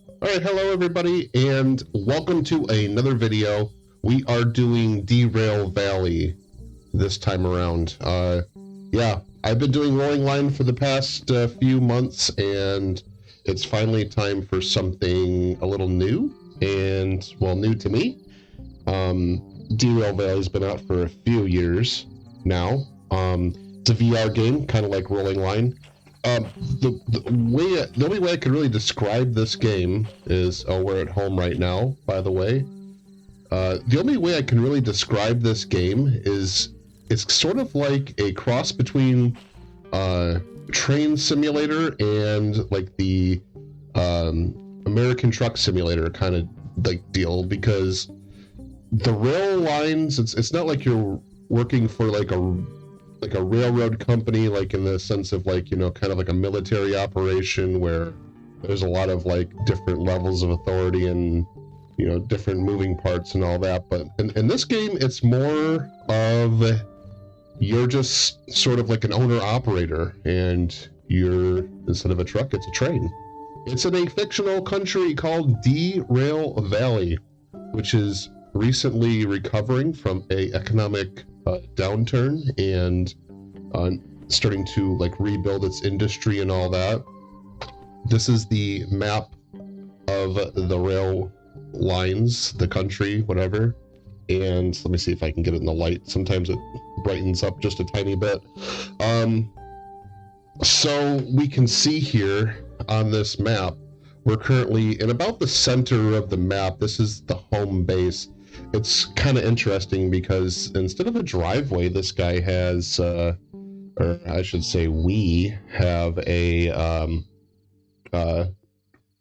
All right, hello everybody, and welcome to another video. We are doing Derail Valley this time around. Yeah, I've been doing Rolling Line for the past few months, and it's finally time for something a little new, and, well, new to me. Derail Valley's been out for a few years now. It's a VR game, kind of like Rolling Line. The only way I could really describe this game is, we're at home right now, by the way. The only way I can really describe this game is it's sort of like a cross between Train Simulator and like the American Truck Simulator kind of like deal, because the rail lines, it's not like you're working for like a railroad company, like in the sense of like, you know, kind of like a military operation where there's a lot of like different levels of authority and, you know, different moving parts and all that. But in this game, it's more of you're just sort of like an owner operator, and you're, instead of a truck, it's a train. It's in a fictional country called Derail Valley, which is recently recovering from a economic downturn and starting to like rebuild its industry and all that. This is the map of the rail lines, the country, whatever. And let me see if I can get it in the light. Sometimes it brightens up just a tiny bit. So we can see here on this map, we're currently in about the center of the map. This is the home base. It's kind of interesting because instead of a driveway, this guy has, or I should say we have a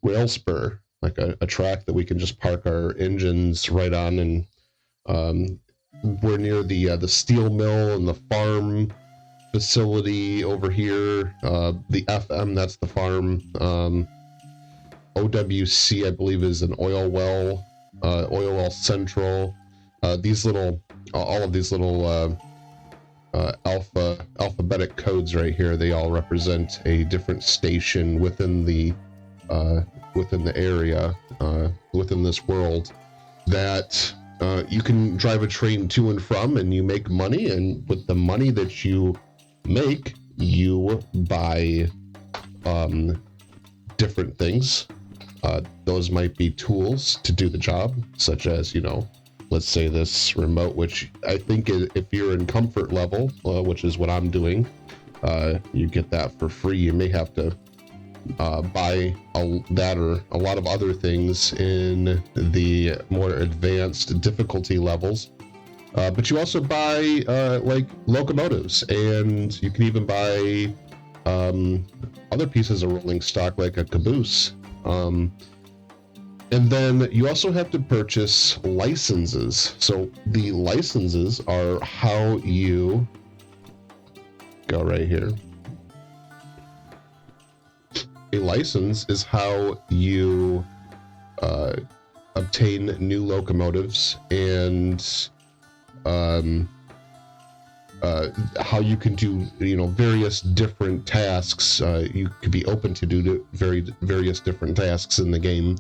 rail spur, like a track that we can just park our engines right on. And we're near the steel mill and the farm facility over here. The FM, that's the farm. OWC, I believe, is an oil well. Oil well central. These little, all of these little alphabetic codes right here, they all represent a different station within the area, within this world, that you can drive a train to and from, and you make money, and with the money that you make, you buy different things. Those might be tools to do the job, such as, you know, let's say this remote, which I think if you're in comfort level, which is what I'm doing, you get that for free. You may have to buy that or a lot of other things in the more advanced difficulty levels. But you also buy like locomotives, and you can even buy other pieces of rolling stock like a caboose. And then you also have to purchase licenses. So the licenses are how you go right here. A license is how you obtain new locomotives, and how you can do, you know, various different tasks. You could be open to do various different tasks in the game,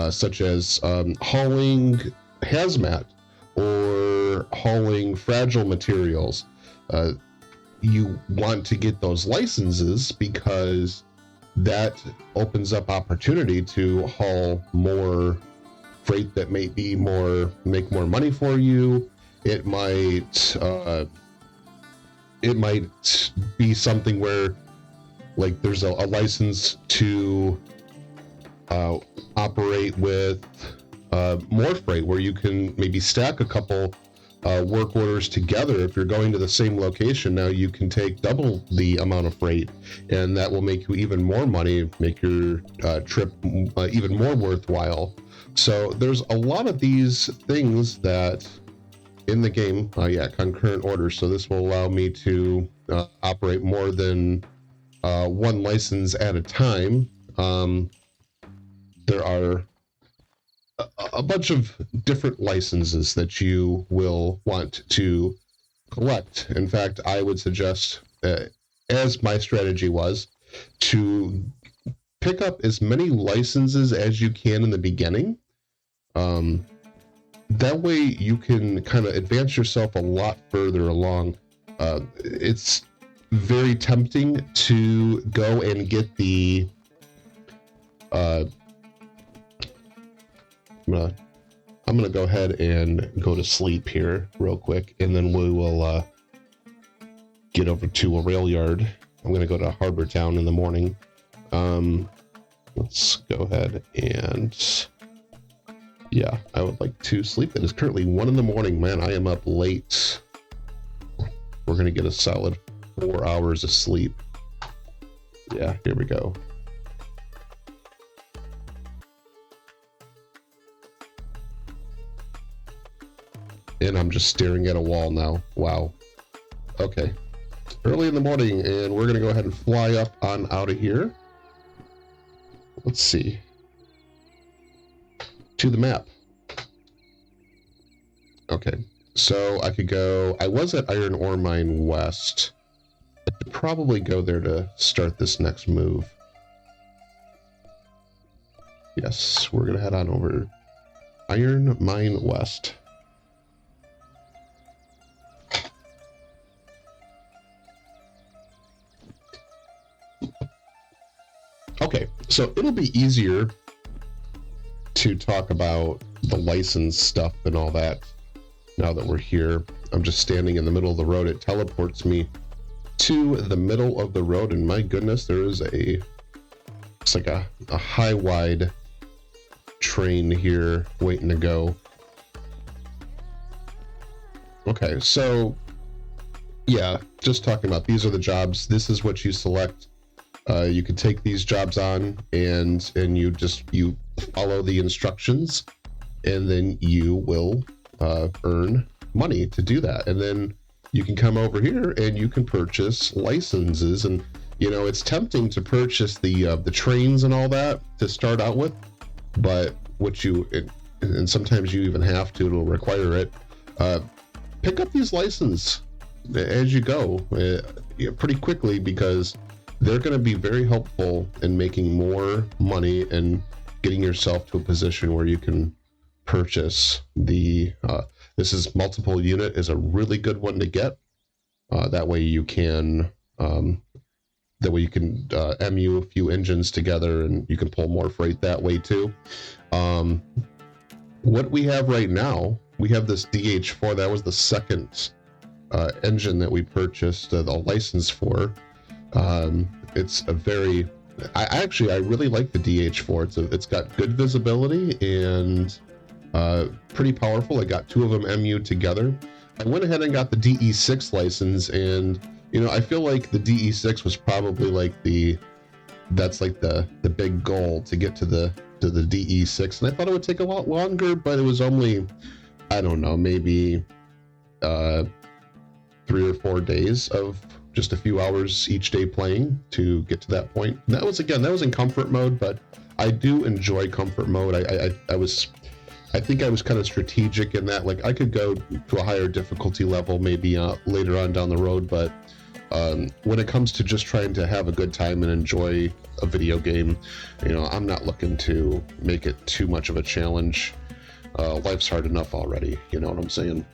such as hauling hazmat or hauling fragile materials. You want to get those licenses because that opens up opportunity to haul more freight that may be make more money for you. It might be something where, like, there's a license to operate with more freight, where you can maybe stack a couple work orders together. If you're going to the same location, now you can take double the amount of freight, and that will make you even more money, make your trip even more worthwhile. So there's a lot of these things that in the game, concurrent orders. So this will allow me to operate more than one license at a time. There are a bunch of different licenses that you will want to collect. In fact, I would suggest, as my strategy was, to pick up as many licenses as you can in the beginning. That way you can kind of advance yourself a lot further along. It's very tempting to go and get the I'm gonna go ahead and go to sleep here real quick, and then we will get over to a rail yard. I'm gonna go to Harbor Town in the morning. Let's go ahead and yeah, I would like to sleep. It is currently 1 in the morning. Man, I am up late. We're gonna get a solid 4 hours of sleep. Yeah, here we go. And I'm just staring at a wall now. Wow. Okay. Early in the morning, and we're gonna go ahead and fly up on out of here. Let's see. To the map. Okay. So I could go, I was at Iron Ore Mine West. I should probably go there to start this next move. Yes, we're gonna head on over Iron Mine West. Okay, so it'll be easier to talk about the license stuff and all that now that we're here. I'm just standing in the middle of the road. It teleports me to the middle of the road, and my goodness, there is it's like a high-wide train here waiting to go. Okay, so yeah, just talking about these are the jobs. This is what you select. You can take these jobs on, and you follow the instructions, and then you will earn money to do that. And then you can come over here and you can purchase licenses. And you know, it's tempting to purchase the trains and all that to start out with, but and sometimes you even have to, it'll require it. Pick up these licenses as you go pretty quickly, because they're going to be very helpful in making more money and getting yourself to a position where you can purchase this is multiple unit is a really good one to get. That way you can MU a few engines together, and you can pull more freight that way too. What we have right now, we have this DH4. That was the second engine that we purchased the license for. It's a very, I really like the DH4. It's got good visibility and pretty powerful. I got 2 of them MU'd together. I went ahead and got the DE6 license, and you know, I feel like the DE6 was probably like that's like the big goal to get to the DE6, and I thought it would take a lot longer, but it was only, I don't know, maybe 3 or 4 days of just a few hours each day playing to get to that point. And that was in comfort mode, but I do enjoy comfort mode. I think I was kind of strategic in that, like I could go to a higher difficulty level maybe later on down the road, but when it comes to just trying to have a good time and enjoy a video game, you know, I'm not looking to make it too much of a challenge. Life's hard enough already, you know what I'm saying?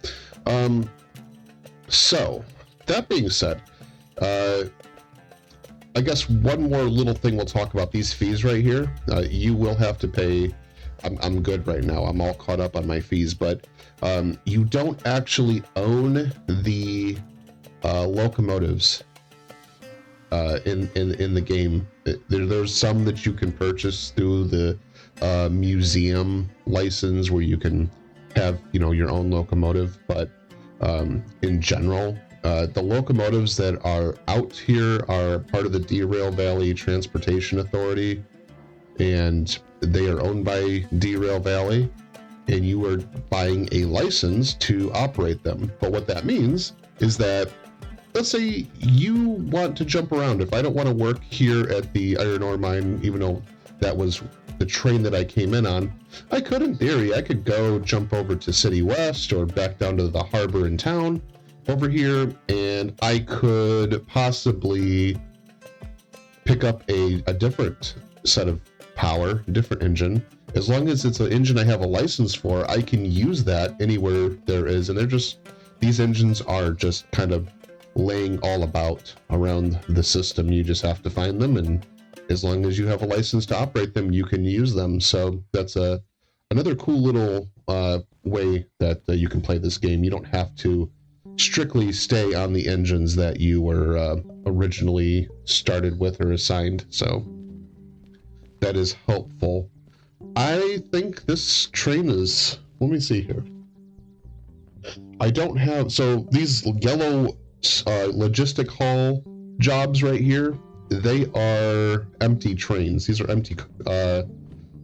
So that being said, I guess one more little thing we'll talk about, these fees right here. You will have to pay. I'm good right now. I'm all caught up on my fees, but you don't actually own the locomotives in the game. There's some that you can purchase through the museum license where you can have, you know, your own locomotive, but in general, the locomotives that are out here are part of the Derail Valley Transportation Authority, and they are owned by Derail Valley, and you are buying a license to operate them. But what that means is that, let's say you want to jump around. If I don't want to work here at the iron ore mine, even though that was the train that I came in on, I could, in theory, I could go jump over to City West or back down to the harbor in town over here, and I could possibly pick up a different set of power, different engine. As long as it's an engine I have a license for, I can use that anywhere there is. And these engines are just kind of laying all about around the system. You just have to find them, and as long as you have a license to operate them, you can use them. So that's another cool little way that you can play this game. You don't have to strictly stay on the engines that you were originally started with or assigned. So that is helpful. I think this train is, let me see here. I don't have, so these yellow logistic haul jobs right here, they are empty trains. These are empty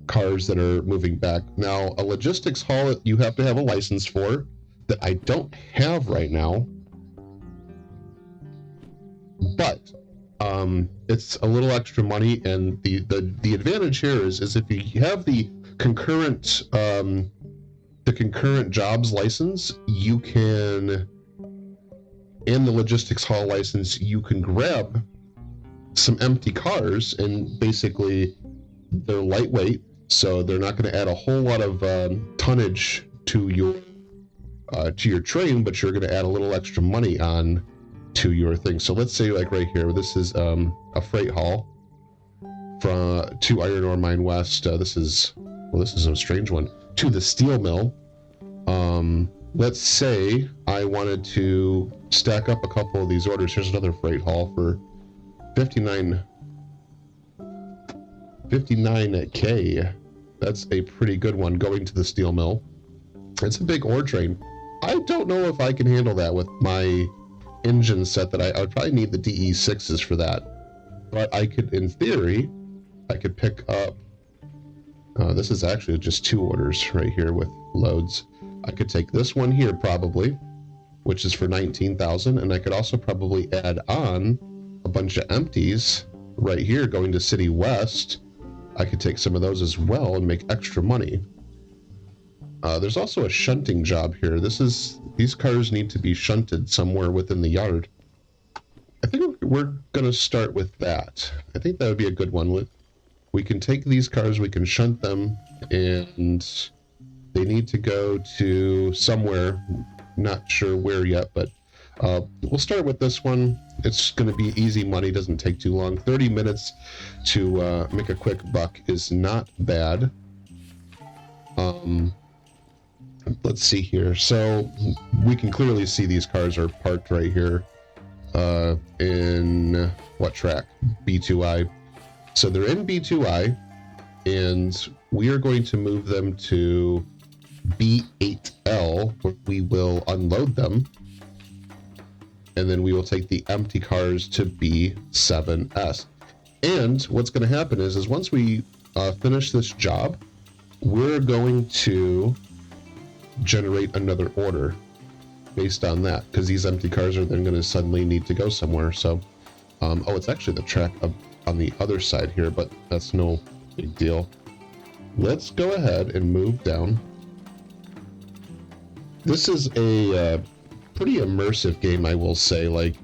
cars that are moving back. Now, a logistics haul you have to have a license for that I don't have right now, but it's a little extra money, and the advantage here is if you have the concurrent jobs license, you can, and the logistics haul license, you can grab some empty cars, and basically they're lightweight, so they're not going to add a whole lot of tonnage to your train, but you're going to add a little extra money on to your thing. So let's say, like right here, this is a freight haul to Iron Ore Mine West. This is a strange one, to the steel mill. Let's say I wanted to stack up a couple of these orders. Here's another freight haul for 59K. That's a pretty good one, going to the steel mill. It's a big ore train. I don't know if I can handle that with my engine set that I would probably need the DE6s for that. But I could, in theory, I could pick up, this is actually just 2 orders right here with loads. I could take this one here probably, which is for 19,000, and I could also probably add on a bunch of empties right here going to City West. I could take some of those as well and make extra money. There's also a shunting job here. These cars need to be shunted somewhere within the yard. I think we're gonna start with that. I think that would be a good one. We can take these cars, we can shunt them, and they need to go to somewhere. Not sure where yet, but we'll start with this one. It's going to be easy money, doesn't take too long. 30 minutes to make a quick buck is not bad. Let's see here. So we can clearly see these cars are parked right here in what track? B2I. So they're in B2I, and we are going to move them to B8L, where we will unload them, and then we will take the empty cars to B7S. And what's going to happen is once we finish this job, we're going to generate another order based on that, because these empty cars are then going to suddenly need to go somewhere. So oh, it's actually the track on the other side here, but that's no big deal. Let's go ahead and move down. This is a pretty immersive game, I will say. Like,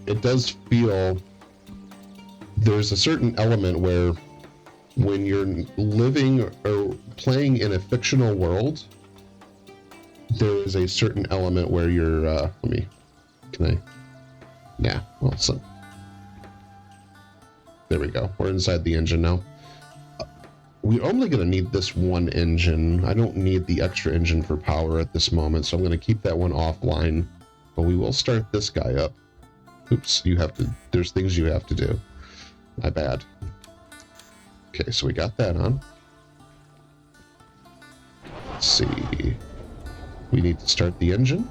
it does feel, there's a certain element where when you're living or playing in a fictional world, there is a certain element where you're there we go. We're inside the engine now. We're only going to need this one engine. I don't need the extra engine for power at this moment, so I'm going to keep that one offline. But we will start this guy up. Oops, there's things you have to do. My bad. Okay, so we got that on. Let's see. We need to start the engine.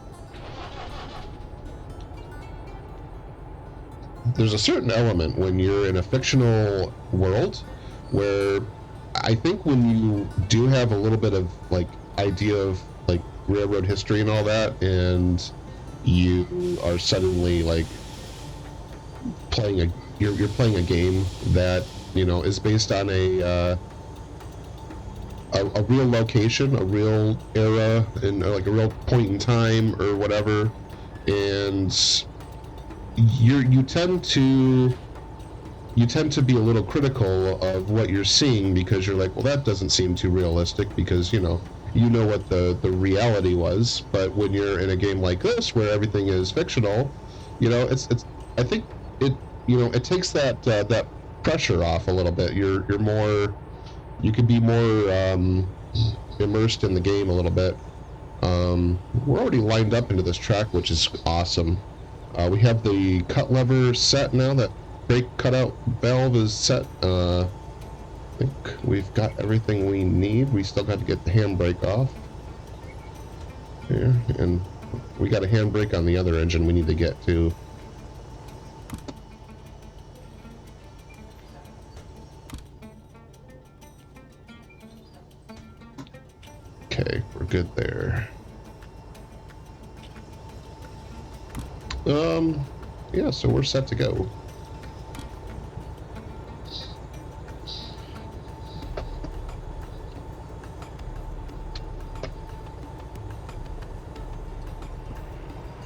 There's a certain element when you're in a fictional world where I think when you do have a little bit of like idea of like railroad history and all that, and you are suddenly like you're playing a game that, you know, is based on a real location, a real era, and like a real point in time or whatever, and you tend to you tend to be a little critical of what you're seeing because you're like, well, that doesn't seem too realistic because, you know what the reality was. But when you're in a game like this where everything is fictional, it's I think it it takes that that pressure off a little bit. You're more, you can be more immersed in the game a little bit. We're already lined up into this track, which is awesome. We have the cut lever set now. That brake cutout valve is set. I think we've got everything we need. We still got to get the handbrake off here, and we got a handbrake on the other engine we need to get to. Okay, we're good there. Yeah, so we're set to go.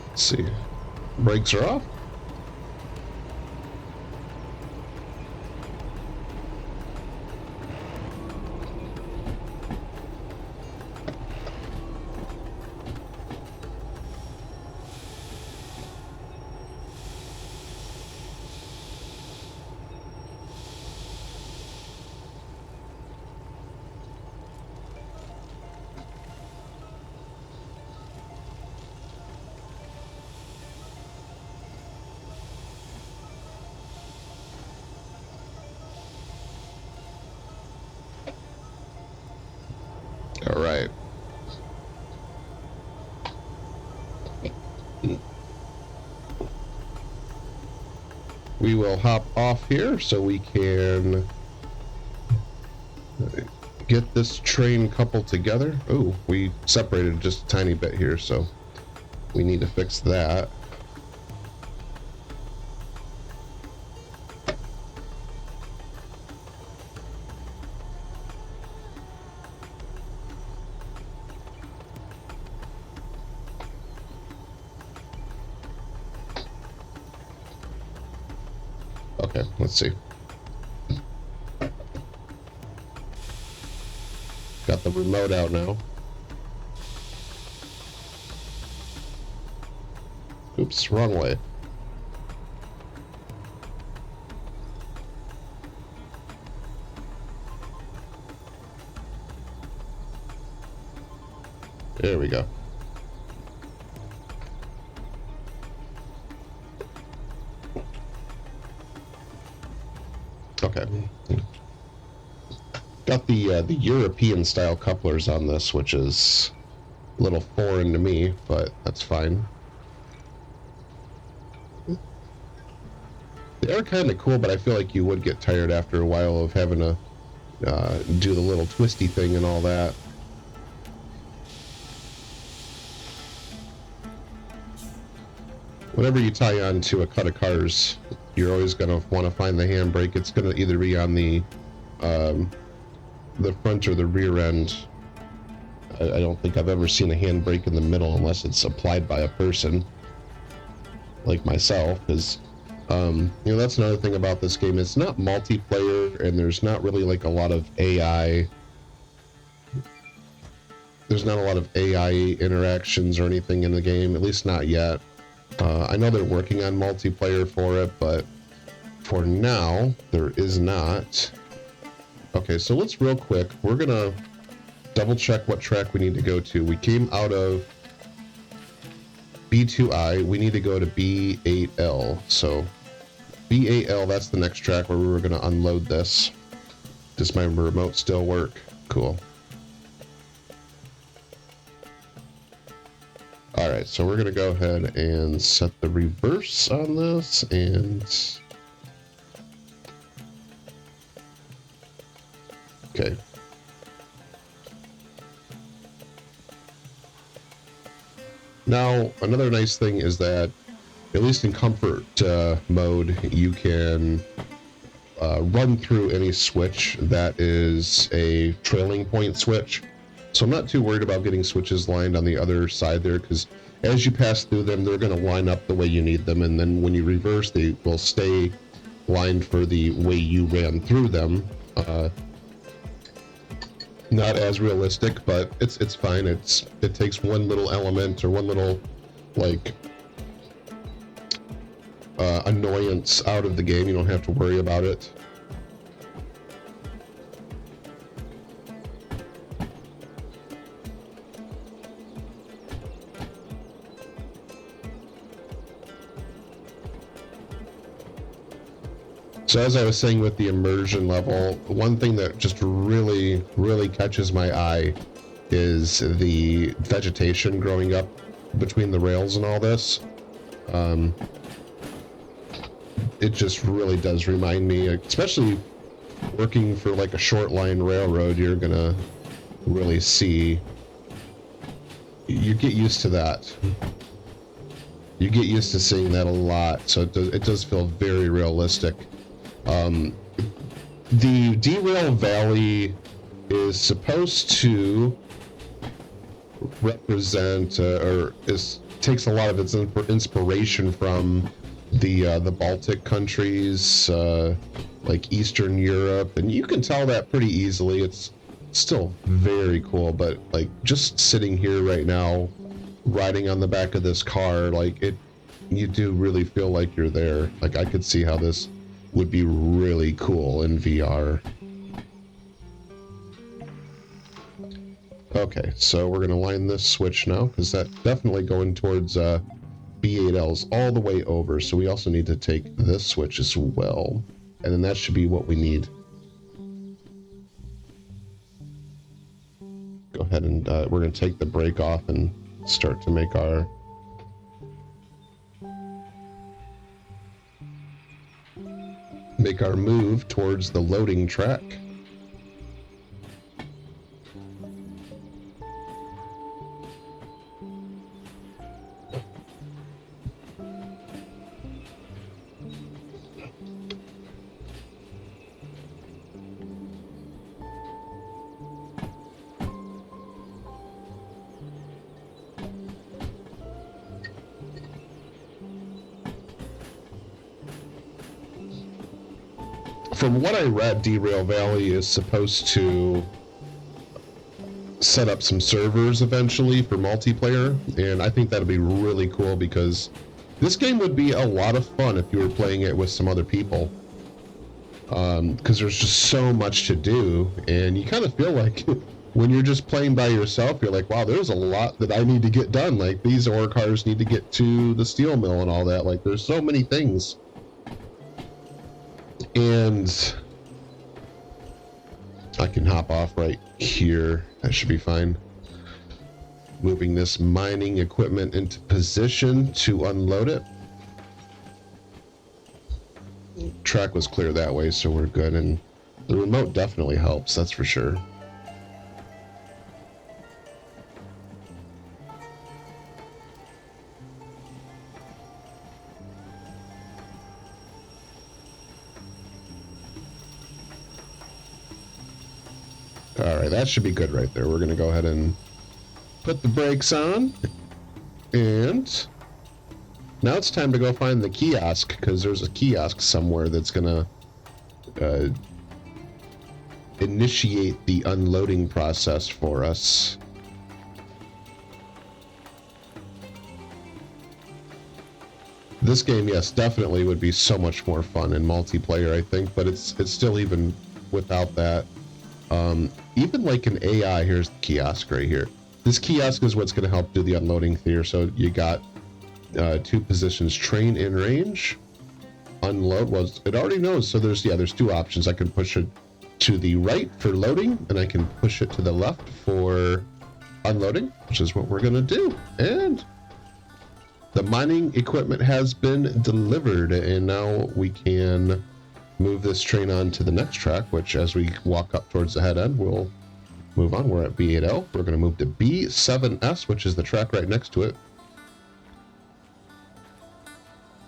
Let's see. Brakes are off. All right. We will hop off here so we can get this train coupled together. Oh, we separated just a tiny bit here, so we need to fix that. Okay, let's see. Got the remote out now. Oops, wrong way. There we go. Okay. Got the European style couplers on this, which is a little foreign to me, but that's fine. They are kind of cool, but I feel like you would get tired after a while of having to do the little twisty thing and all that. Whenever you tie on to a cut of cars, you're always going to want to find the handbrake. It's going to either be on the front or the rear end. I don't think I've ever seen a handbrake in the middle unless it's applied by a person like myself, because that's another thing about this game. It's not multiplayer, and there's not really like a lot of AI. There's not a lot of AI interactions or anything in the game, at least not yet. I know they're working on multiplayer for it, but for now, there is not. Okay, so let's real quick, we're gonna double check what track we need to go to. We came out of B2I, we need to go to B8L. So B8L, that's the next track where we were gonna unload this. Does my remote still work? Cool. All right, so we're gonna go ahead and set the reverse on this, and okay. Now, another nice thing is that, at least in comfort mode, you can run through any switch that is a trailing point switch. So I'm not too worried about getting switches lined on the other side there, because as you pass through them, they're going to line up the way you need them, and then when you reverse, they will stay line for the way you ran through them. Not as realistic, but it's fine. It takes one little element or one little like annoyance out of the game. You don't have to worry about it. So as I was saying with the immersion level, one thing that just really, really catches my eye is the vegetation growing up between the rails and all this. It just really does remind me, especially working for like a short line railroad, you're gonna really see, you get used to that. You get used to seeing that a lot, so it does feel very realistic. The Derail Valley is supposed to represent, takes a lot of its inspiration from the Baltic countries, like Eastern Europe, and you can tell that pretty easily. It's still very cool, but like just sitting here right now, riding on the back of this car, like you do really feel like you're there. Like I could see how this would be really cool in VR. Okay, so we're gonna line this switch now, because that's definitely going towards B8Ls all the way over, so we also need to take this switch as well, and then that should be what we need. Go ahead and we're gonna take the brake off and start to make our move towards the loading track. From what I read, Derail Valley is supposed to set up some servers eventually for multiplayer, and I think that'd be really cool because this game would be a lot of fun if you were playing it with some other people. Because there's just so much to do, and you kind of feel like when you're just playing by yourself, you're like, wow, there's a lot that I need to get done. Like these ore cars need to get to the steel mill and all that. Like there's so many things. And I can hop off right here. That should be fine. Moving this mining equipment into position to unload it. Track was clear that way, so we're good. And the remote definitely helps, that's for sure. Alright, that should be good right there. We're going to go ahead and put the brakes on. And now it's time to go find the kiosk, because there's a kiosk somewhere that's going to initiate the unloading process for us. This game, yes, definitely would be so much more fun in multiplayer, I think, but it's still, even without that, even like an AI, here's the kiosk right here. This kiosk is what's going to help do the unloading here. So you got 2 positions, train in range, unload. Well, it already knows. So there's 2 options. I can push it to the right for loading, and I can push it to the left for unloading, which is what we're going to do. And the mining equipment has been delivered, and now we can move this train on to the next track, which as we walk up towards the head end, we'll move on. We're at B8L. We're going to move to B7S, which is the track right next to it.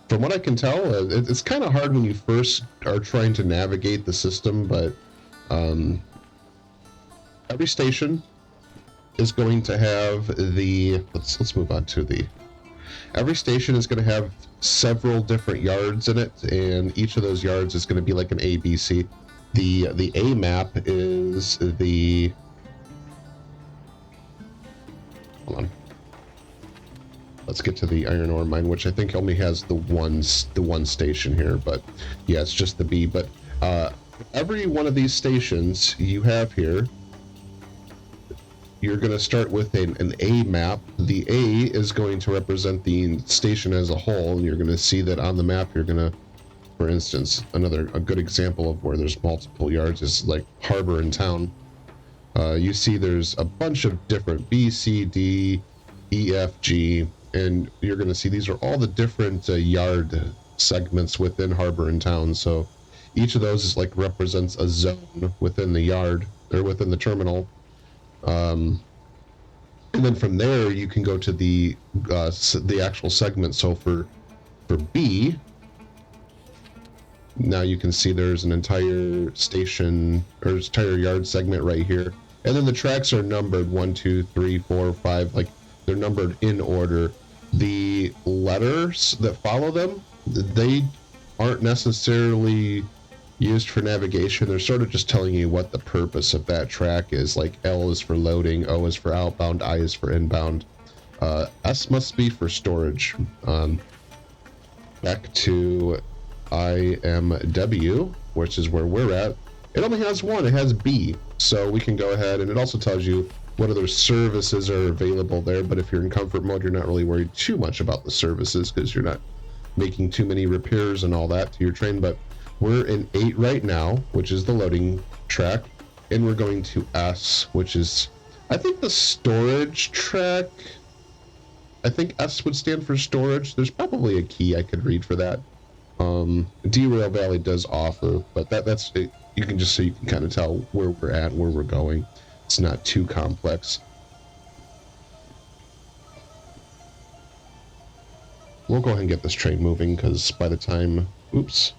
From what I can tell, it's kind of hard when you first are trying to navigate the system, but every station is going to have the, let's move on to the Every station is going to have several different yards in it, and each of those yards is going to be like an ABC. The A map is the... Hold on. Let's get to the iron ore mine, which I think only has the one station here, but yeah, it's just the B. But every one of these stations you have here, you're going to start with an A map. The A is going to represent the station as a whole, and you're going to see that on the map. You're going to, for instance, a good example of where there's multiple yards is like Harbor in Town. You see there's a bunch of different B, C, D, E, F, G, and you're going to see these are all the different yard segments within Harbor in Town. So each of those is like represents a zone within the yard or within the terminal. And then from there you can go to the actual segment. So for B, now you can see there's an entire station or entire yard segment right here, and then the tracks are numbered 1, 2, 3, 4, 5, like they're numbered in order. The letters that follow them, they aren't necessarily used for navigation. They're sort of just telling you what the purpose of that track is. Like L is for loading, O is for outbound, I is for inbound, S must be for storage. Back to IMW, which is where we're at. It only has one, it has B, so we can go ahead, and it also tells you what other services are available there. But if you're in comfort mode, you're not really worried too much about the services because you're not making too many repairs and all that to your train. But we're in 8 right now, which is the loading track, and we're going to S, which is, I think, the storage track. I think S would stand for storage. There's probably a key I could read for that. Derail Valley does offer, but that's it. You can just, so you can kind of tell where we're at, where we're going. It's not too complex. We'll go ahead and get this train moving, because by the time... Oops.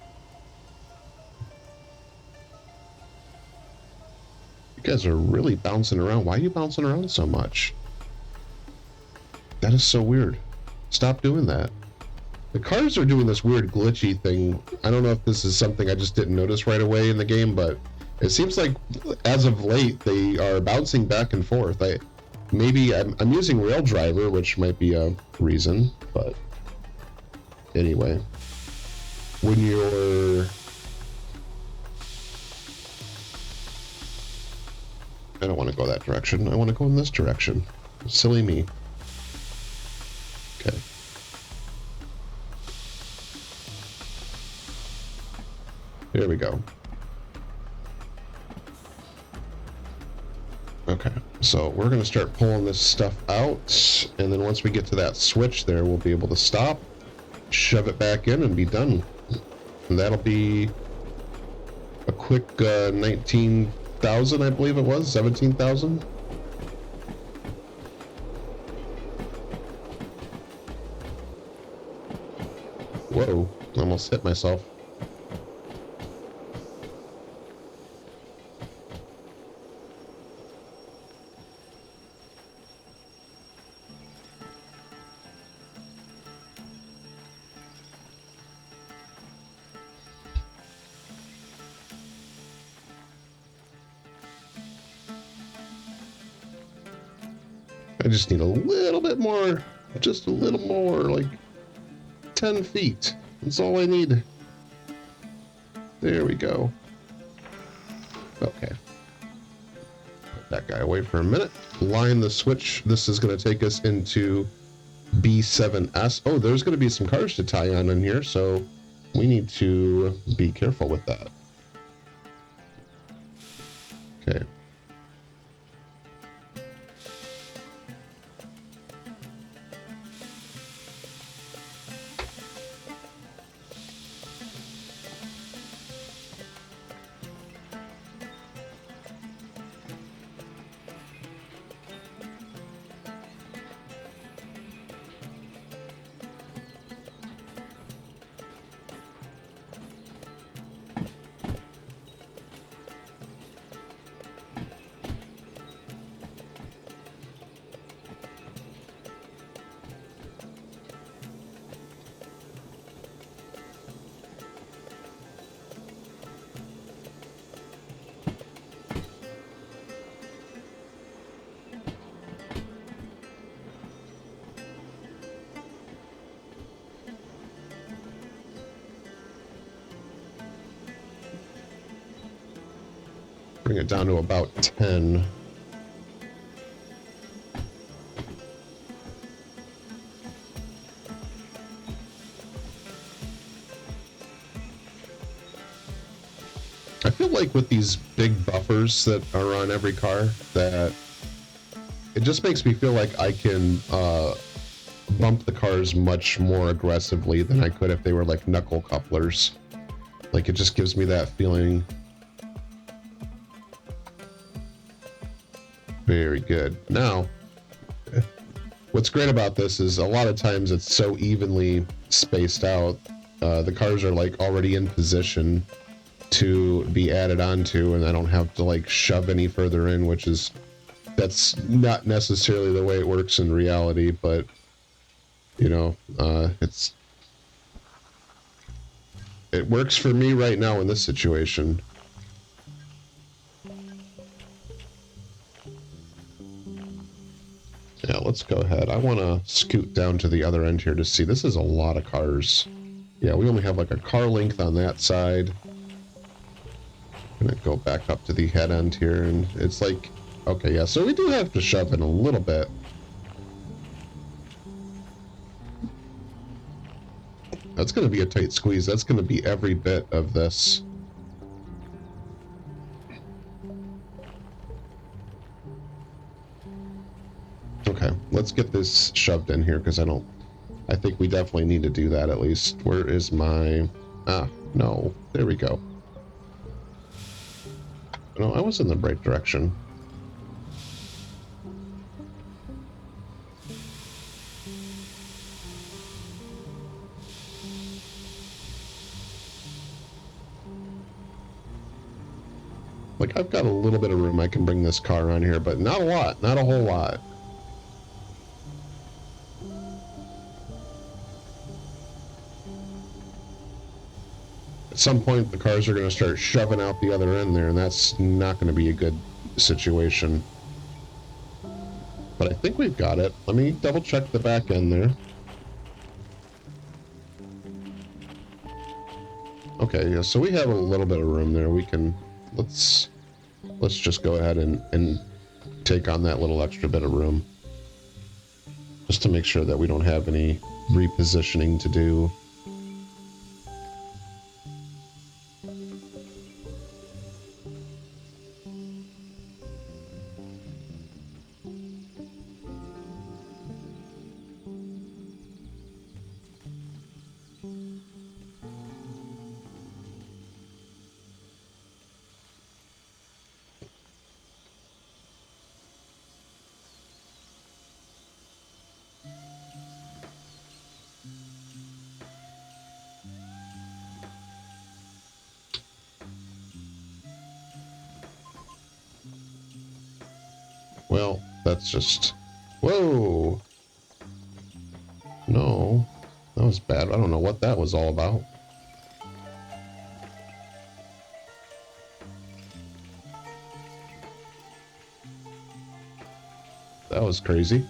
You guys are really bouncing around. Why are you bouncing around so much? That is so weird. Stop doing that. The cars are doing this weird glitchy thing. I don't know if this is something I just didn't notice right away in the game, but it seems like as of late they are bouncing back and forth. Maybe I'm using Rail Driver, which might be a reason, but anyway. When you're... I don't want to go that direction. I want to go in this direction. Silly me. Okay. There we go. Okay, so we're going to start pulling this stuff out, and then once we get to that switch there, we'll be able to stop, shove it back in, and be done. And that'll be a quick 19,000, I believe it was, 17,000. Whoa, almost hit myself. I just need a little bit more, just a little more, like 10 feet. That's all I need. There we go. Okay. Put that guy away for a minute. Line the switch. This is going to take us into B7S. Oh, there's going to be some cars to tie on in here, so we need to be careful with that. Okay. Bring it down to about 10. I feel like with these big buffers that are on every car, that it just makes me feel like I can bump the cars much more aggressively than I could if they were like knuckle couplers. Like, it just gives me that feeling. Very good. Now, what's great about this is a lot of times it's so evenly spaced out. The cars are like already in position to be added onto, and I don't have to like shove any further in, that's not necessarily the way it works in reality, but you know, it works for me right now in this situation. Yeah, let's go ahead. I want to scoot down to the other end here to see. This is a lot of cars. Yeah, we only have like a car length on that side. I'm gonna go back up to the head end here, and it's like, okay, yeah, so we do have to shove in a little bit. That's gonna be a tight squeeze. That's gonna be every bit of this. Okay, let's get this shoved in here, because I think we definitely need to do that at least. Where is my, no, there we go. No, I was in the right direction. Like, I've got a little bit of room I can bring this car on here, but not a lot, not a whole lot. At some point, the cars are going to start shoving out the other end there, and that's not going to be a good situation. But I think we've got it. Let me double check the back end there. Okay, yeah, so we have a little bit of room there. We can, let's just go ahead and take on that little extra bit of room. Just to make sure that we don't have any repositioning to do. Well, that's just... Whoa! No, that was bad. I don't know what that was all about. That was crazy.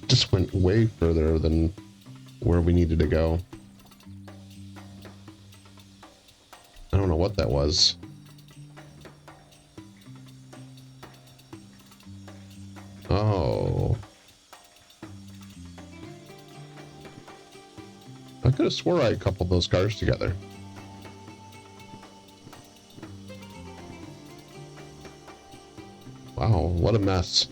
Just went way further than where we needed to go. I don't know what that was. Oh. I could have swore I coupled those cars together. Wow, what a mess.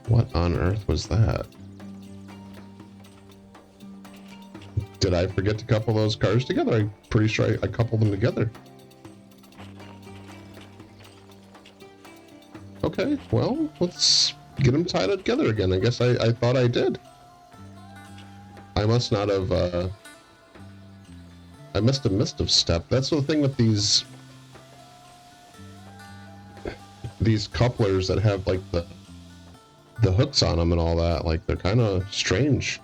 What on earth was that? Did I forget to couple those cars together? I'm pretty sure I coupled them together. Okay, well, let's get them tied together again. I guess I thought I did. I must not have, I must have missed a step. That's the thing with these couplers that have, like, the hooks on them and all that. Like, they're kind of strange.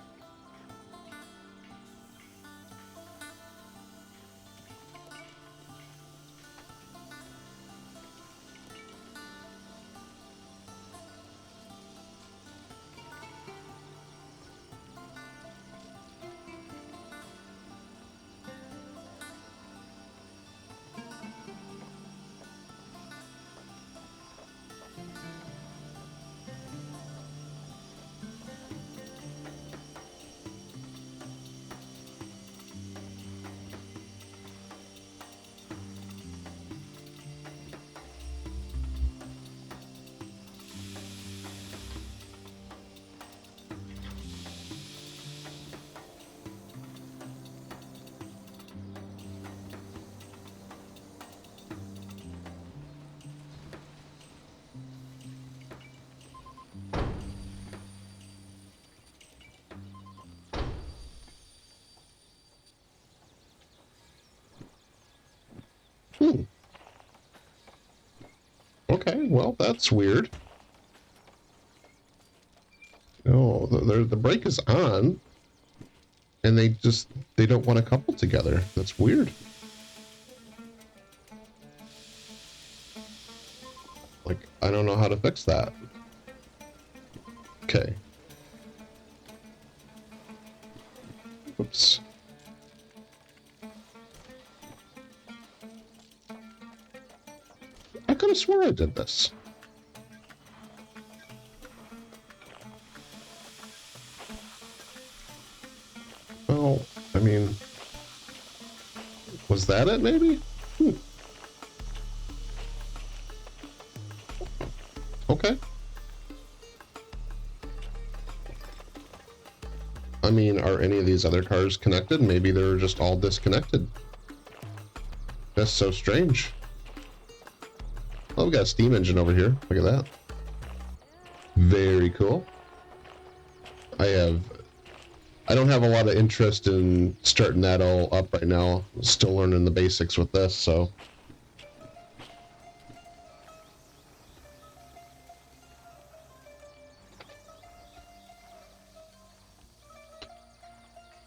Hmm. Okay, well, that's weird. No, the brake is on, and they don't want to couple together. That's weird. Like, I don't know how to fix that. Okay. Oops. I could have sworn I did this. Oh, I mean, was that it maybe? Okay. I mean, are any of these other cars connected? Maybe they're just all disconnected. That's so strange. Oh, we got a steam engine over here. Look at that. Very cool. I don't have a lot of interest in starting that all up right now. Still learning the basics with this, so.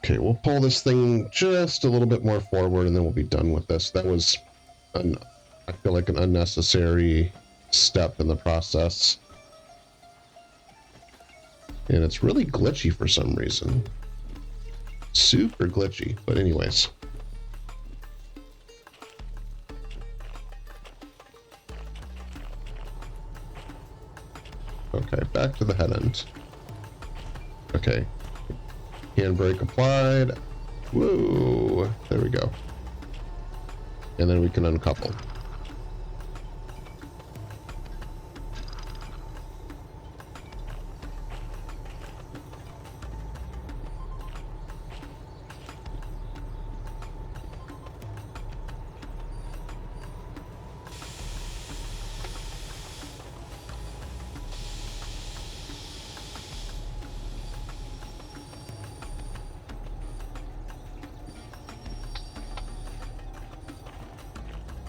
Okay, we'll pull this thing just a little bit more forward and then we'll be done with this. That was, I feel like, an unnecessary step in the process. And it's really glitchy for some reason. Super glitchy, but anyways. Okay, back to the head end. Okay. Handbrake applied. Whoa, there we go. And then we can uncouple.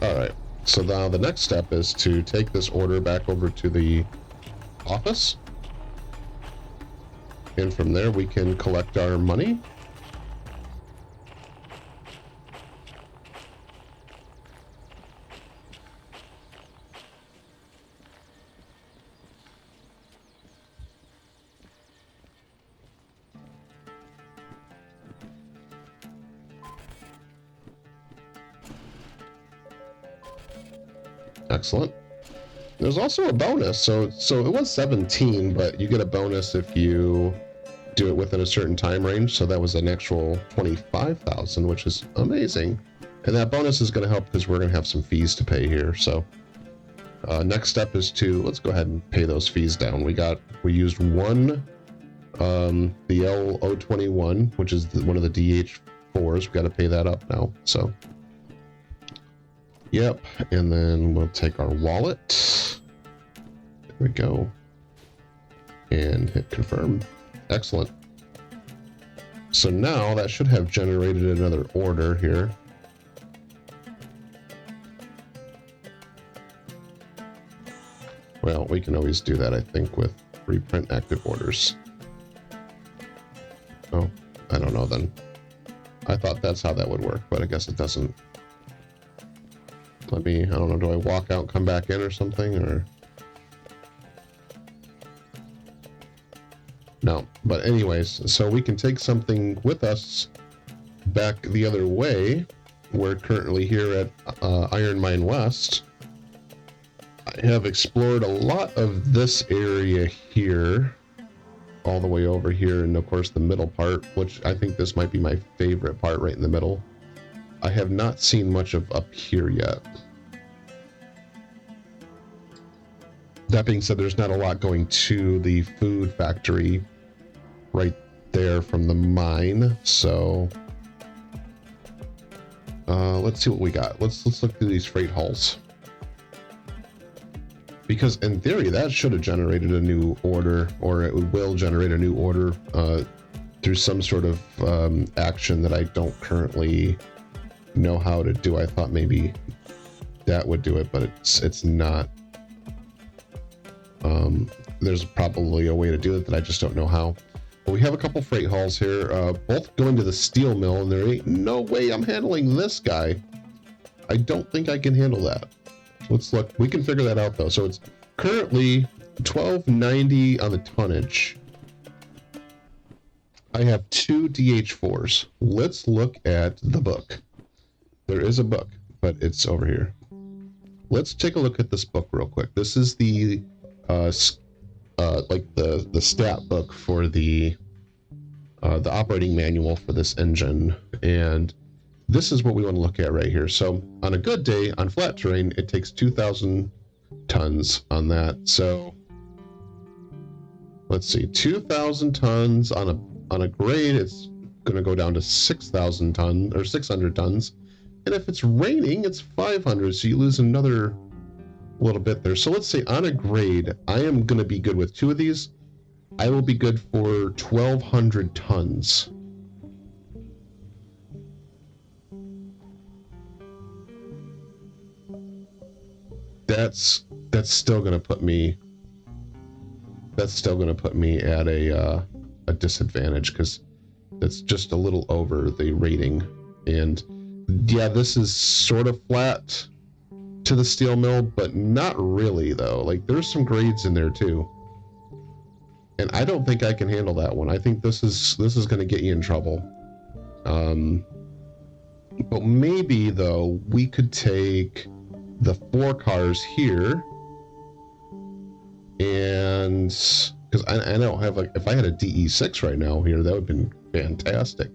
Alright, so now the next step is to take this order back over to the office. And from there we can collect our money. Excellent. There's also a bonus. So it was 17, but you get a bonus if you do it within a certain time range. So that was an actual 25,000, which is amazing. And that bonus is going to help because we're going to have some fees to pay here. So next step is let's go ahead and pay those fees down. We used one, the L021, which is one of the DH4s. We got to pay that up now. So. Yep, and then we'll take our wallet. There we go. And hit confirm. Excellent. So now that should have generated another order here. Well, we can always do that, I think, with reprint active orders. Oh, I don't know then. I thought that's how that would work, but I guess it doesn't. I don't know, do I walk out and come back in or something, or? No, but anyways, so we can take something with us back the other way. We're currently here at Iron Mine West. I have explored a lot of this area here, all the way over here, and of course the middle part, which I think this might be my favorite part, right in the middle. I have not seen much of up here yet. That being said, there's not a lot going to the food factory right there from the mine, so let's see what we got. Let's look through these freight hulls, because in theory that should have generated a new order, or it will generate a new order through some sort of action that I don't currently know how to do. I thought maybe that would do it, but it's not. There's probably a way to do it that I just don't know how. But we have a couple freight hauls here, both going to the steel mill, and there ain't no way I'm handling this guy. I don't think I can handle that. Let's look. We can figure that out though. So it's currently 1290 on the tonnage. I have 2 DH4s. Let's look at the book. There is a book, but it's over here. Let's take a look at this book real quick. This is the like the stat book for the operating manual for this engine, and this is what we want to look at right here. So on a good day on flat terrain, it takes 2,000 tons on that. So let's see, 2,000 tons on a grade, it's going to go down to 6,000 tons or 600 tons. And if it's raining, it's 500. So you lose another little bit there. So let's say on a grade, I am going to be good with 2 of these. I will be good for 1,200 tons. That's still going to put me. That's still going to put me at a disadvantage because that's just a little over the rating. And yeah, this is sort of flat to the steel mill, but not really though. Like there's some grades in there too. And I don't think I can handle that one. I think this is going to get you in trouble. But maybe though we could take the 4 cars here, and because I don't have, like, if I had a DE6 right now here, that would have been fantastic.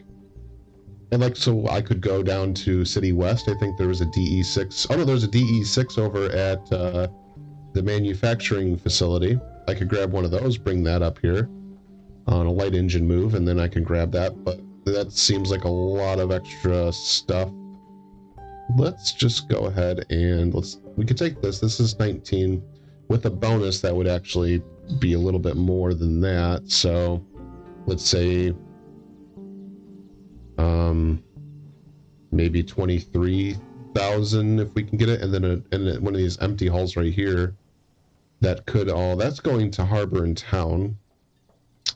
And like, so I could go down to City West. I think there was a DE6. Oh no, there's a DE6 over at the manufacturing facility. I could grab one of those, bring that up here on a light engine move, and then I can grab that. But that seems like a lot of extra stuff. Let's just go ahead and we could take this. This is 19 with a bonus that would actually be a little bit more than that. So let's say maybe 23,000 if we can get it, and then one of these empty hulls right here that could that's going to Harbor and Town,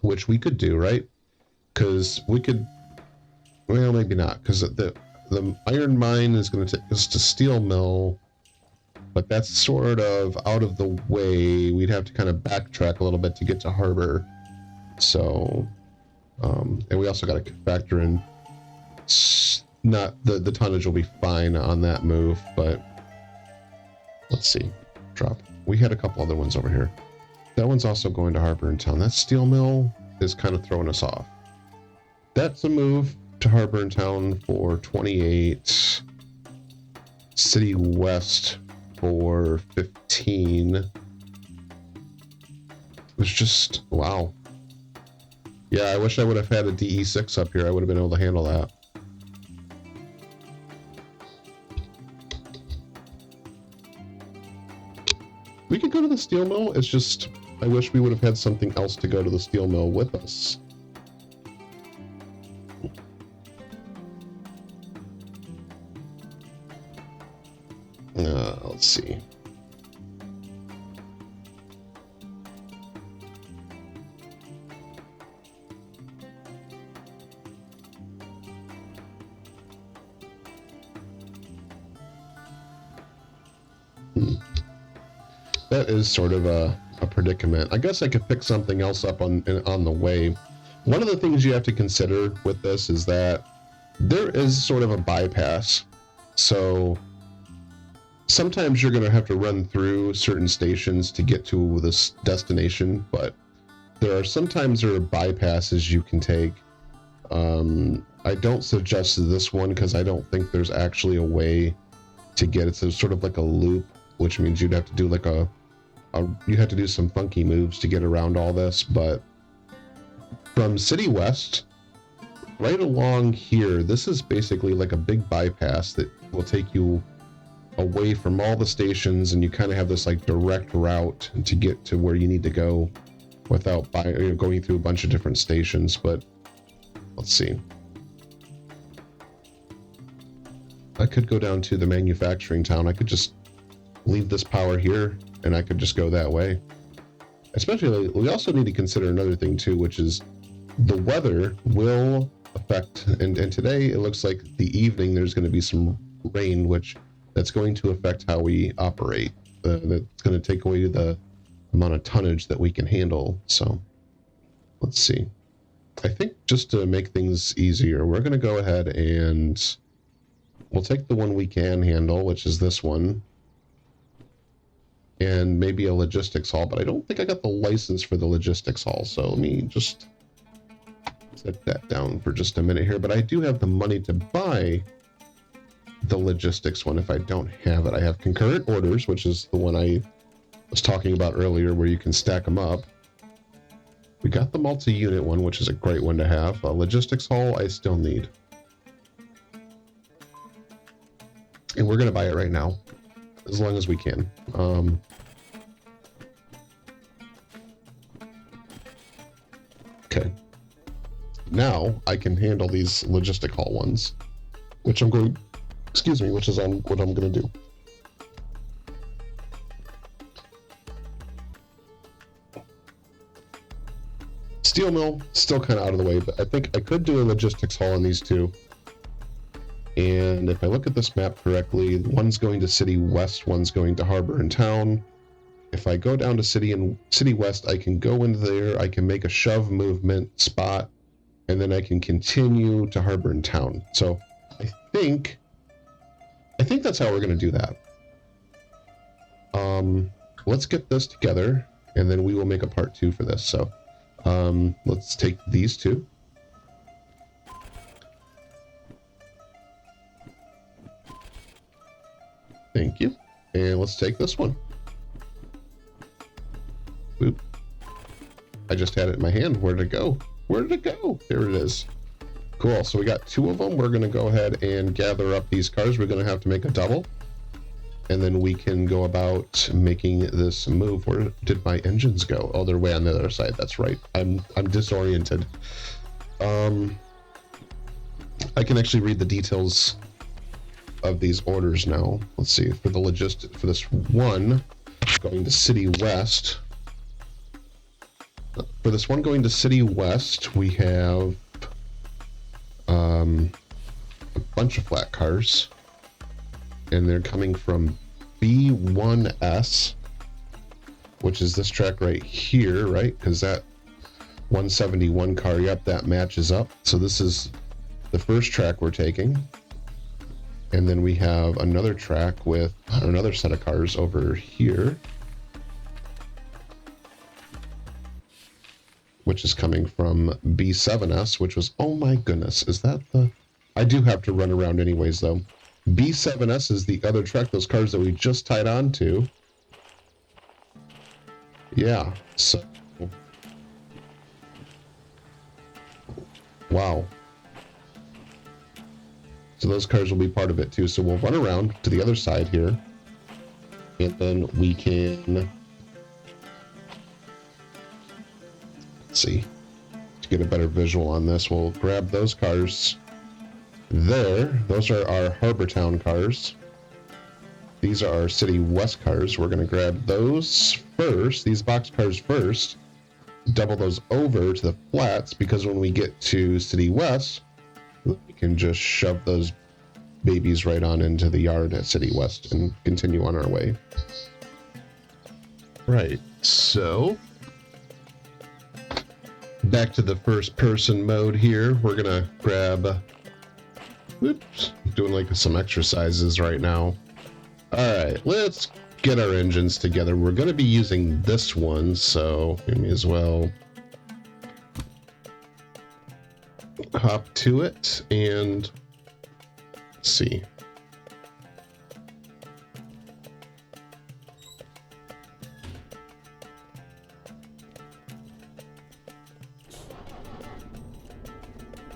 which we could do, right? Because we could, well, maybe not, because the iron mine is going to take us to steel mill, but that's sort of out of the way. We'd have to kind of backtrack a little bit to get to Harbor. So and we also got to factor in not the tonnage will be fine on that move, but let's see. Drop. We had a couple other ones over here. That one's also going to Harbor and Town. That steel mill is kind of throwing us off. That's a move to Harbor and Town for 28. City West for 15. It's just, wow. Yeah, I wish I would have had a DE6 up here. I would have been able to handle that. We could go to the steel mill. It's just, I wish we would have had something else to go to the steel mill with us. Let's see. That is sort of a predicament. I guess I could pick something else up on the way. One of the things you have to consider with this is that there is sort of a bypass. So sometimes you're going to have to run through certain stations to get to this destination, but there are bypasses you can take. I don't suggest this one because I don't think there's actually a way to get it. So sort of like a loop, which means you'd have to do like you have to do some funky moves to get around all this. But from City West right along here, this is basically like a big bypass that will take you away from all the stations, and you kind of have this like direct route to get to where you need to go without going through a bunch of different stations. But let's see. I could go down to the manufacturing town. I could just leave this power here, and I could just go that way. Especially, we also need to consider another thing too, which is the weather will affect, and today it looks like the evening there's going to be some rain, which that's going to affect how we operate. That's going to take away the amount of tonnage that we can handle. So let's see. I think just to make things easier, we're going to go ahead and we'll take the one we can handle, which is this one, and maybe a logistics hall, but I don't think I got the license for the logistics hall, so let me just set that down for just a minute here. But I do have the money to buy the logistics one if I don't have it. I have concurrent orders, which is the one I was talking about earlier, where you can stack them up. We got the multi-unit one, which is a great one to have. A logistics hall I still need. And we're going to buy it right now, as long as we can. Okay. Now I can handle these logistic hall ones, which I'm going, excuse me, which is what I'm going to do. Steel mill, still kind of out of the way, but I think I could do a logistics hall on these two. And if I look at this map correctly, one's going to City West, one's going to Harbor and Town. If I go down to City West, I can go into there, I can make a shove movement spot, and then I can continue to Harbor and Town. So I think that's how we're going to do that. Let's get this together, and then we will make a part 2 for this. So let's take these two. Thank you. And let's take this one. Oop. I just had it in my hand. Where did it go? Where did it go? There it is. Cool. So we got 2 of them. We're going to go ahead and gather up these cars. We're going to have to make a double. And then we can go about making this move. Where did my engines go? Oh, they're way on the other side. That's right. I'm disoriented. I can actually read the details of these orders now. Let's see. For the logistics, for this one going to City West. For this one going to City West, we have a bunch of flat cars, and they're coming from B1S, which is this track right here, right? Because that 171 car, yep, that matches up. So this is the first track we're taking. And then we have another track with another set of cars over here, which is coming from B7S, which was, oh my goodness, is that the... I do have to run around anyways, though. B7S is the other track, those cars that we just tied on to. Yeah, so... Wow. So those cars will be part of it too. So we'll run around to the other side here, and then we can, let's see, to get a better visual on this, we'll grab those cars there. Those are our Harbor Town cars. These are our City West cars. We're going to grab those first, these box cars first, double those over to the flats, because when we get to City West, we can just shove those babies right on into the yard at City West and continue on our way. Right, so back to the first person mode here. We're gonna grab, oops, doing like some exercises right now. All right, let's get our engines together. We're gonna be using this one, so we may as well hop to it and see.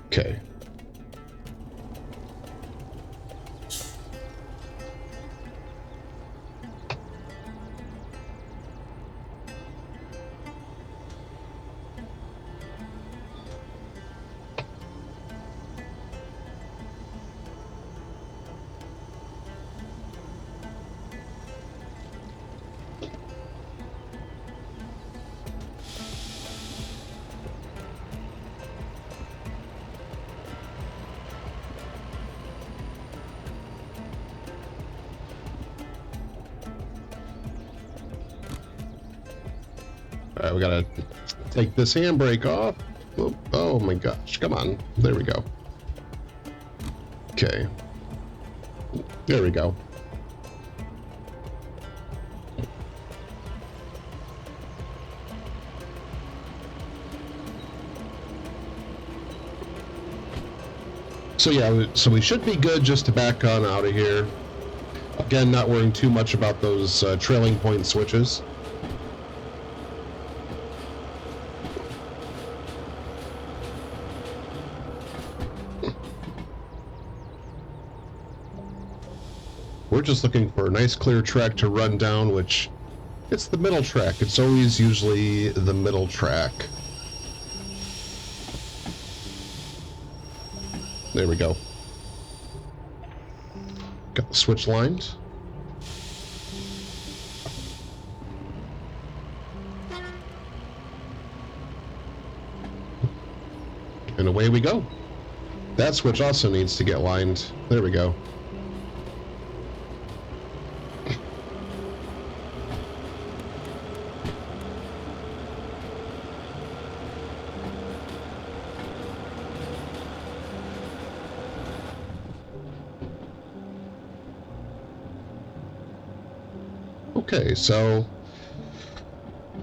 Okay. All right, we gotta take this handbrake off. Oh, oh my gosh, come on. There we go. Okay. There we go. So yeah, so we should be good just to back on out of here. Again, not worrying too much about those trailing point switches. We're just looking for a nice clear track to run down, which it's the middle track. It's always usually the middle track. There we go. Got the switch lined. And away we go. That switch also needs to get lined. There we go. Okay, so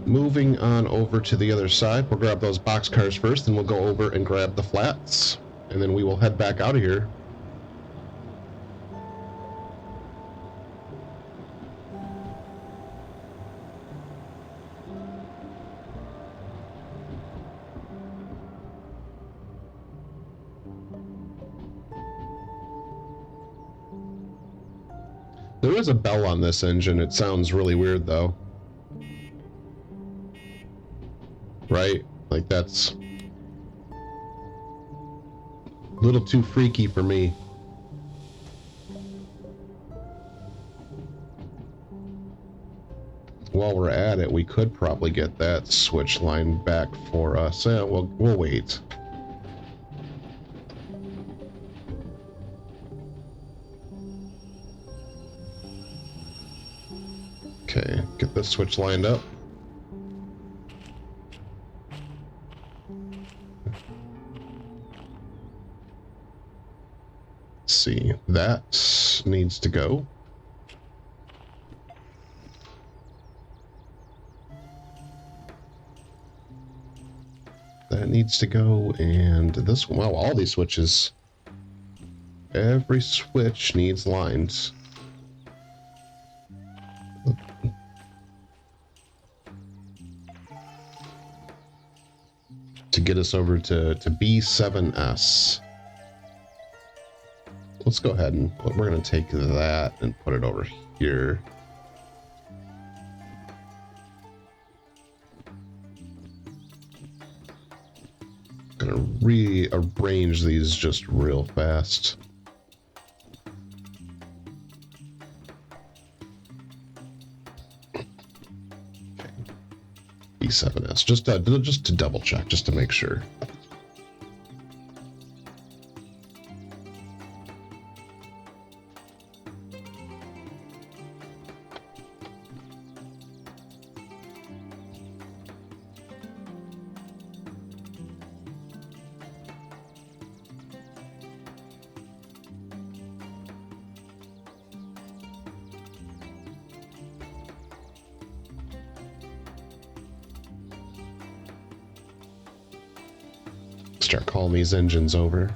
moving on over to the other side, we'll grab those boxcars first, and we'll go over and grab the flats, and then we will head back out of here. There is a bell on this engine. It sounds really weird, though. Right? Like, that's a little too freaky for me. While we're at it, we could probably get that switch line back for us. Yeah, we'll wait. Okay, get this switch lined up. Let's see, that needs to go. That needs to go, and this one, well, all these switches, every switch needs lines. To get us over to B7S. Let's go ahead and we're going to take that and put it over here. Going to rearrange these just real fast. B7S, just to double check, just to make sure. Start calling these engines over.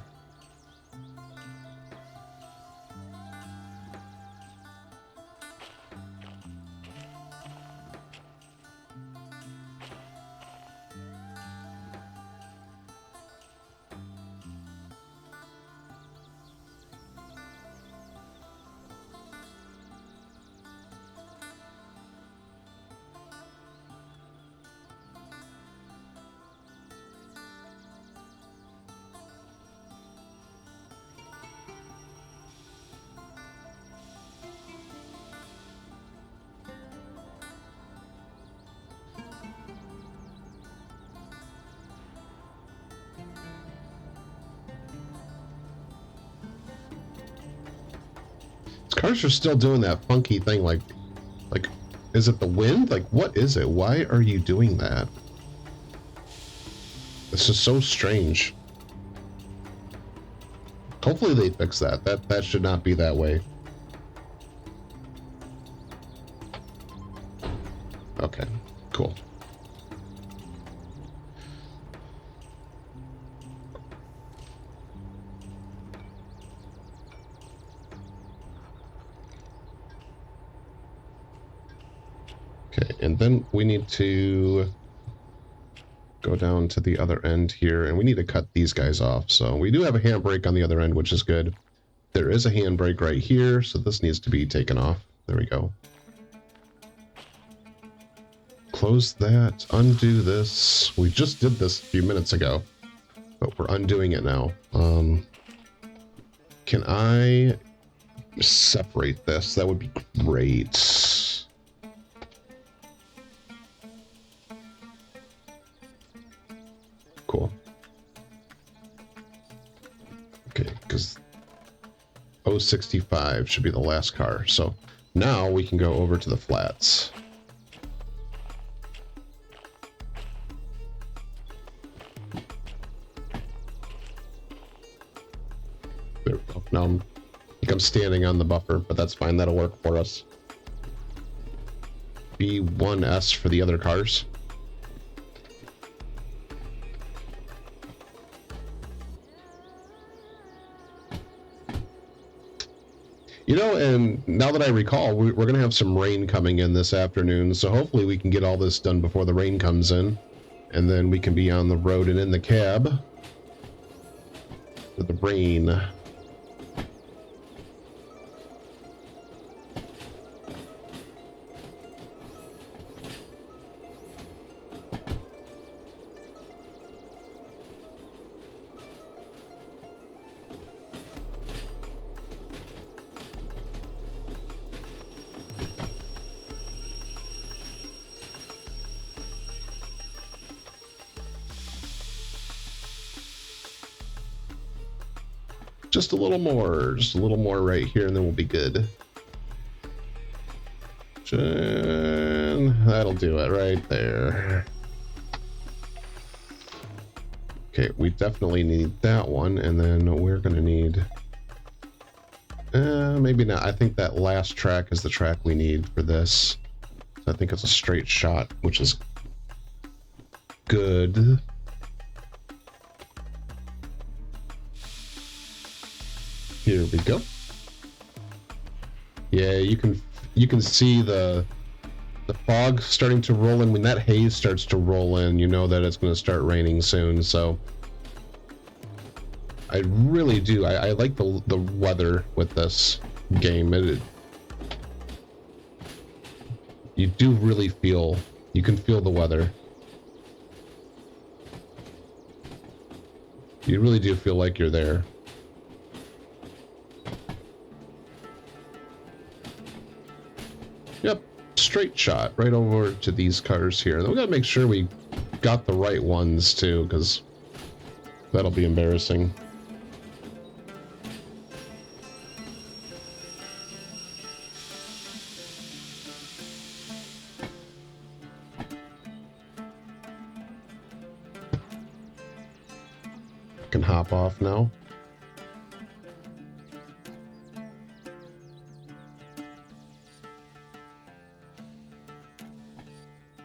Cars are still doing that funky thing, like Is it the wind? Like, what is it? Why are you doing that? This is so strange. Hopefully they fix that. That should not be that way. Okay, cool. Okay, and then we need to go down to the other end here, and we need to cut these guys off. So we do have a handbrake on the other end, which is good. There is a handbrake right here, so this needs to be taken off. There we go. Close that, undo this. We just did this a few minutes ago, but we're undoing it now. Can I separate this? That would be great. Cool. Okay, because 065 should be the last car. So now we can go over to the flats. There we go. Now I think I'm standing on the buffer, but that's fine. That'll work for us. B1S for the other cars. You know, and now that I recall, we're going to have some rain coming in this afternoon, so hopefully we can get all this done before the rain comes in, and then we can be on the road and in the cab with the rain. Just a little more right here, and then we'll be good. That'll do it right there. Okay, we definitely need that one, and then we're gonna need... maybe not. I think that last track is the track we need for this. So I think it's a straight shot, which is good. Here we go. Yeah, you can see the fog starting to roll in. When that haze starts to roll in, you know that it's going to start raining soon. So I really do. I like the weather with this game. You do really feel. You can feel the weather. You really do feel like you're there. Yep, straight shot right over to these cars here. And we gotta make sure we got the right ones too, because that'll be embarrassing. I can hop off now.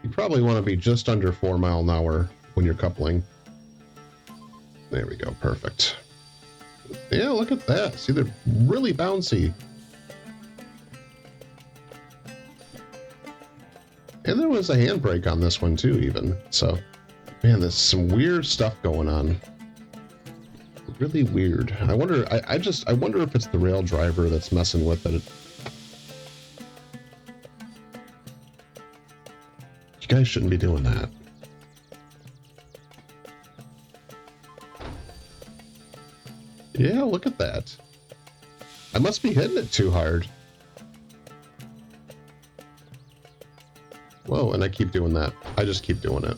You probably want to be just under 4 miles an hour when you're coupling. There we go, perfect. Yeah, look at that. See, they're really bouncy. And there was a handbrake on this one too, even. So, man, there's some weird stuff going on. Really weird. I wonder. I wonder if it's the rail driver that's messing with it. You guys shouldn't be doing that. Yeah, look at that. I must be hitting it too hard. Whoa, and I keep doing that. I just keep doing it.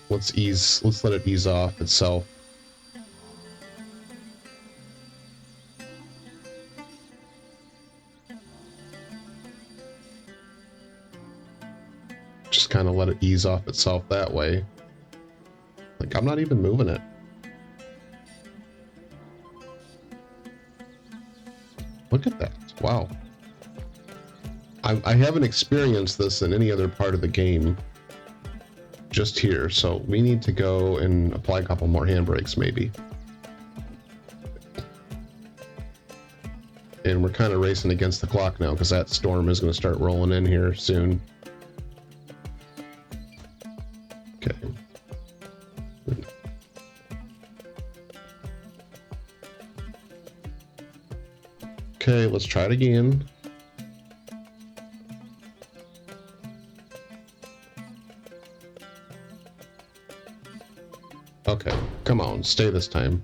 Let's let it ease off itself. to ease off itself that way. Like, I'm not even moving it. Look at that. Wow. I haven't experienced this in any other part of the game. Just here. So we need to go and apply a couple more handbrakes maybe. And we're kind of racing against the clock now because that storm is going to start rolling in here soon. Okay. Okay, let's try it again. Okay, come on, stay this time.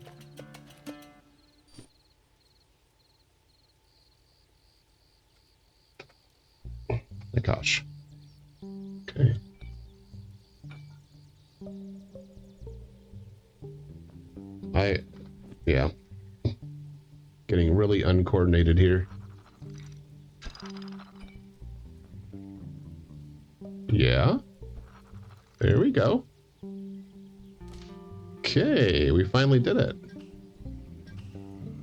My gosh. Okay. Yeah. Getting really uncoordinated here. Yeah. There we go. Okay, we finally did it.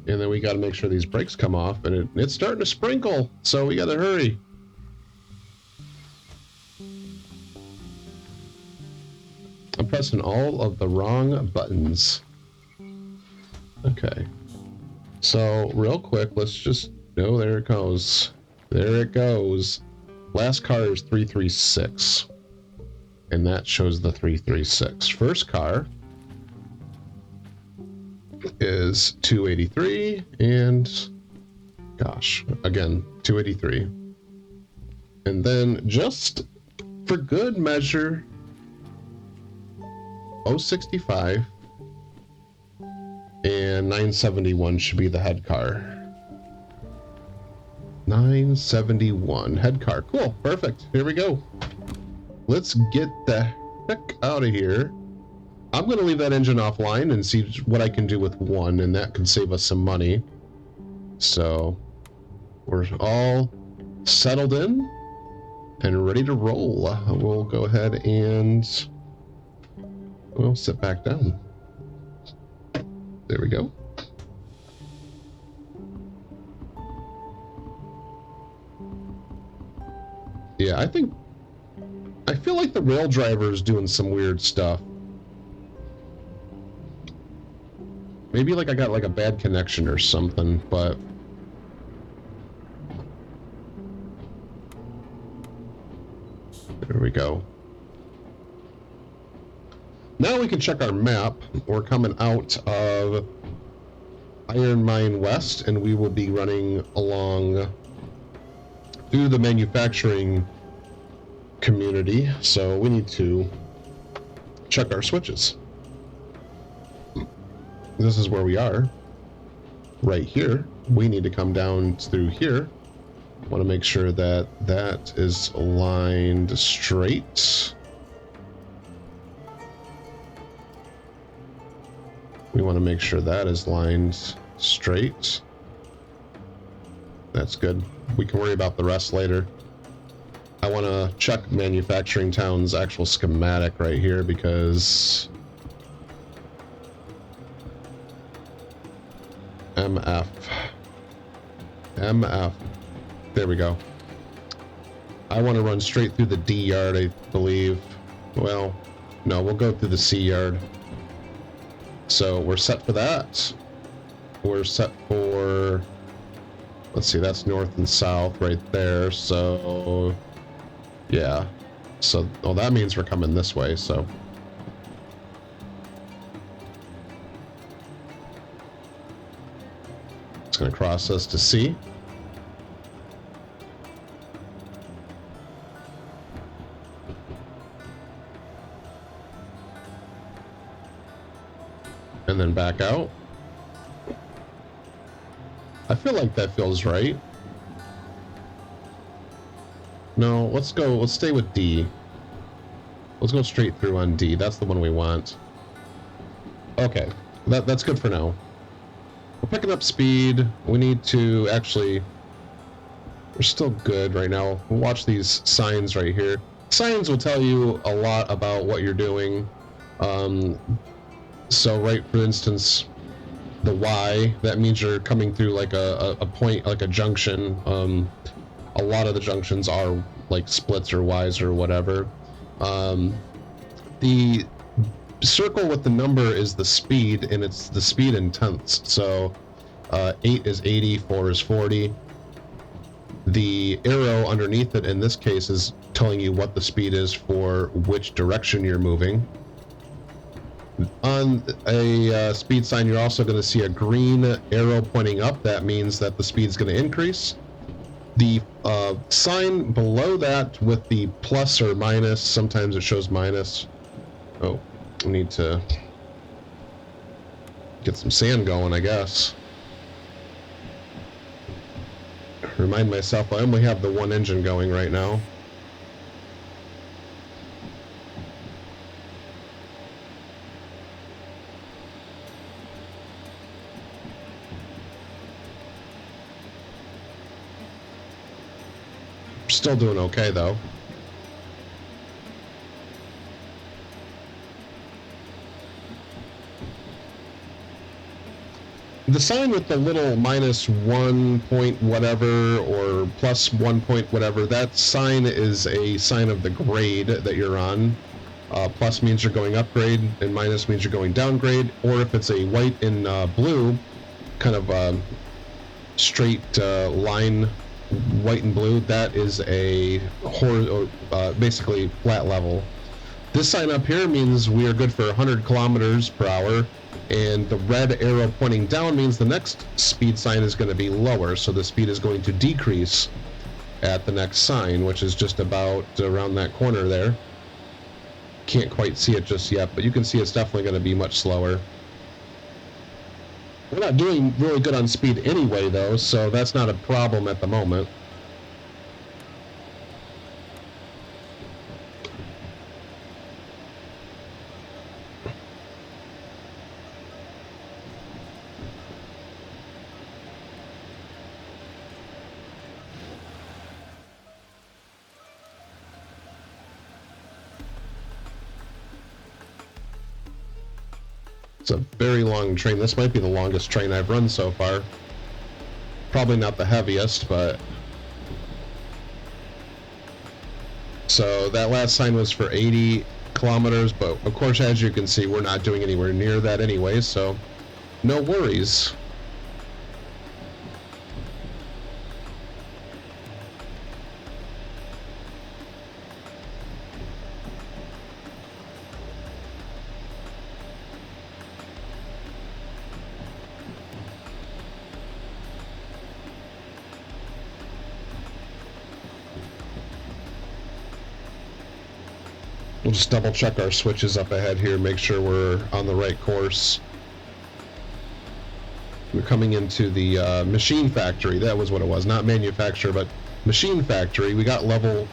And then we got to make sure these brakes come off, and it's starting to sprinkle, so we got to hurry. I'm pressing all of the wrong buttons. Okay. So, real quick, let's just... Oh, there it goes. There it goes. Last car is 336. And that shows the 336. First car is 283, and... Gosh, again, 283. And then, just for good measure... 065 and 971 should be the head car. 971 head car. Cool, perfect. Here we go. Let's get the heck out of here. I'm going to leave that engine offline and see what I can do with one, and that can save us some money. So we're all settled in and ready to roll. We'll go ahead and we'll sit back down. There we go. Yeah, I feel like the rail driver is doing some weird stuff. Maybe like I got like a bad connection or something, but there we go. Now we can check our map. We're coming out of Iron Mine West, and we will be running along through the manufacturing community, so we need to check our switches. This is where we are. Right here. We need to come down through here. Want to make sure that that is aligned straight. We want to make sure that is lined straight. That's good. We can worry about the rest later. I want to check Manufacturing Town's actual schematic right here because MF. There we go. I want to run straight through the D yard, I believe. Well, no, we'll go through the C yard. So we're set for that. We're set for, let's see, that's north and south right there. So yeah. So, well, that means we're coming this way, so. It's going to cross us to C. And then back out. I feel like that feels right. No, let's stay with D. Let's go straight through on D. That's the one we want. Okay, that's good for now. We're picking up speed. We need to actually... We're still good right now. We'll watch these signs right here. signs will tell you a lot about what you're doing. So right, for instance, the Y, that means you're coming through like a point, like a junction. A lot of the junctions are like splits or Ys or whatever. The circle with the number is the speed, and it's the speed in tenths. So 8 is 80, 4 is 40. The arrow underneath it in this case is telling you what the speed is for which direction you're moving. On a speed sign, you're also going to see a green arrow pointing up. That means that the speed is going to increase. The sign below that with the plus or minus, sometimes it shows minus. Oh, I need to get some sand going, I guess. Remind myself I only have the one engine going right now. Still doing okay though. The sign with the little minus 1 point whatever or plus 1 point whatever, that sign is a sign of the grade that you're on. Plus means you're going upgrade, and minus means you're going downgrade. Or if it's a white and blue, kind of straight line, white and blue, that is a basically flat level. This sign up here means we are good for 100 kilometers per hour. And the red arrow pointing down means the next speed sign is going to be lower, so the speed is going to decrease at the next sign, which is just about around that corner there. Can't quite see it just yet, but you can see it's definitely going to be much slower. We're not doing really good on speed anyway, though, so that's not a problem at the moment. It's a very long train. This might be the longest train I've run so far. Probably not the heaviest, but... So that last sign was for 80 kilometers, but of course, as you can see, we're not doing anywhere near that anyway, so no worries. We'll just double check our switches up ahead here, make sure we're on the right course. We're coming into the machine factory. That was what it was, not manufacturer, but machine factory. We got level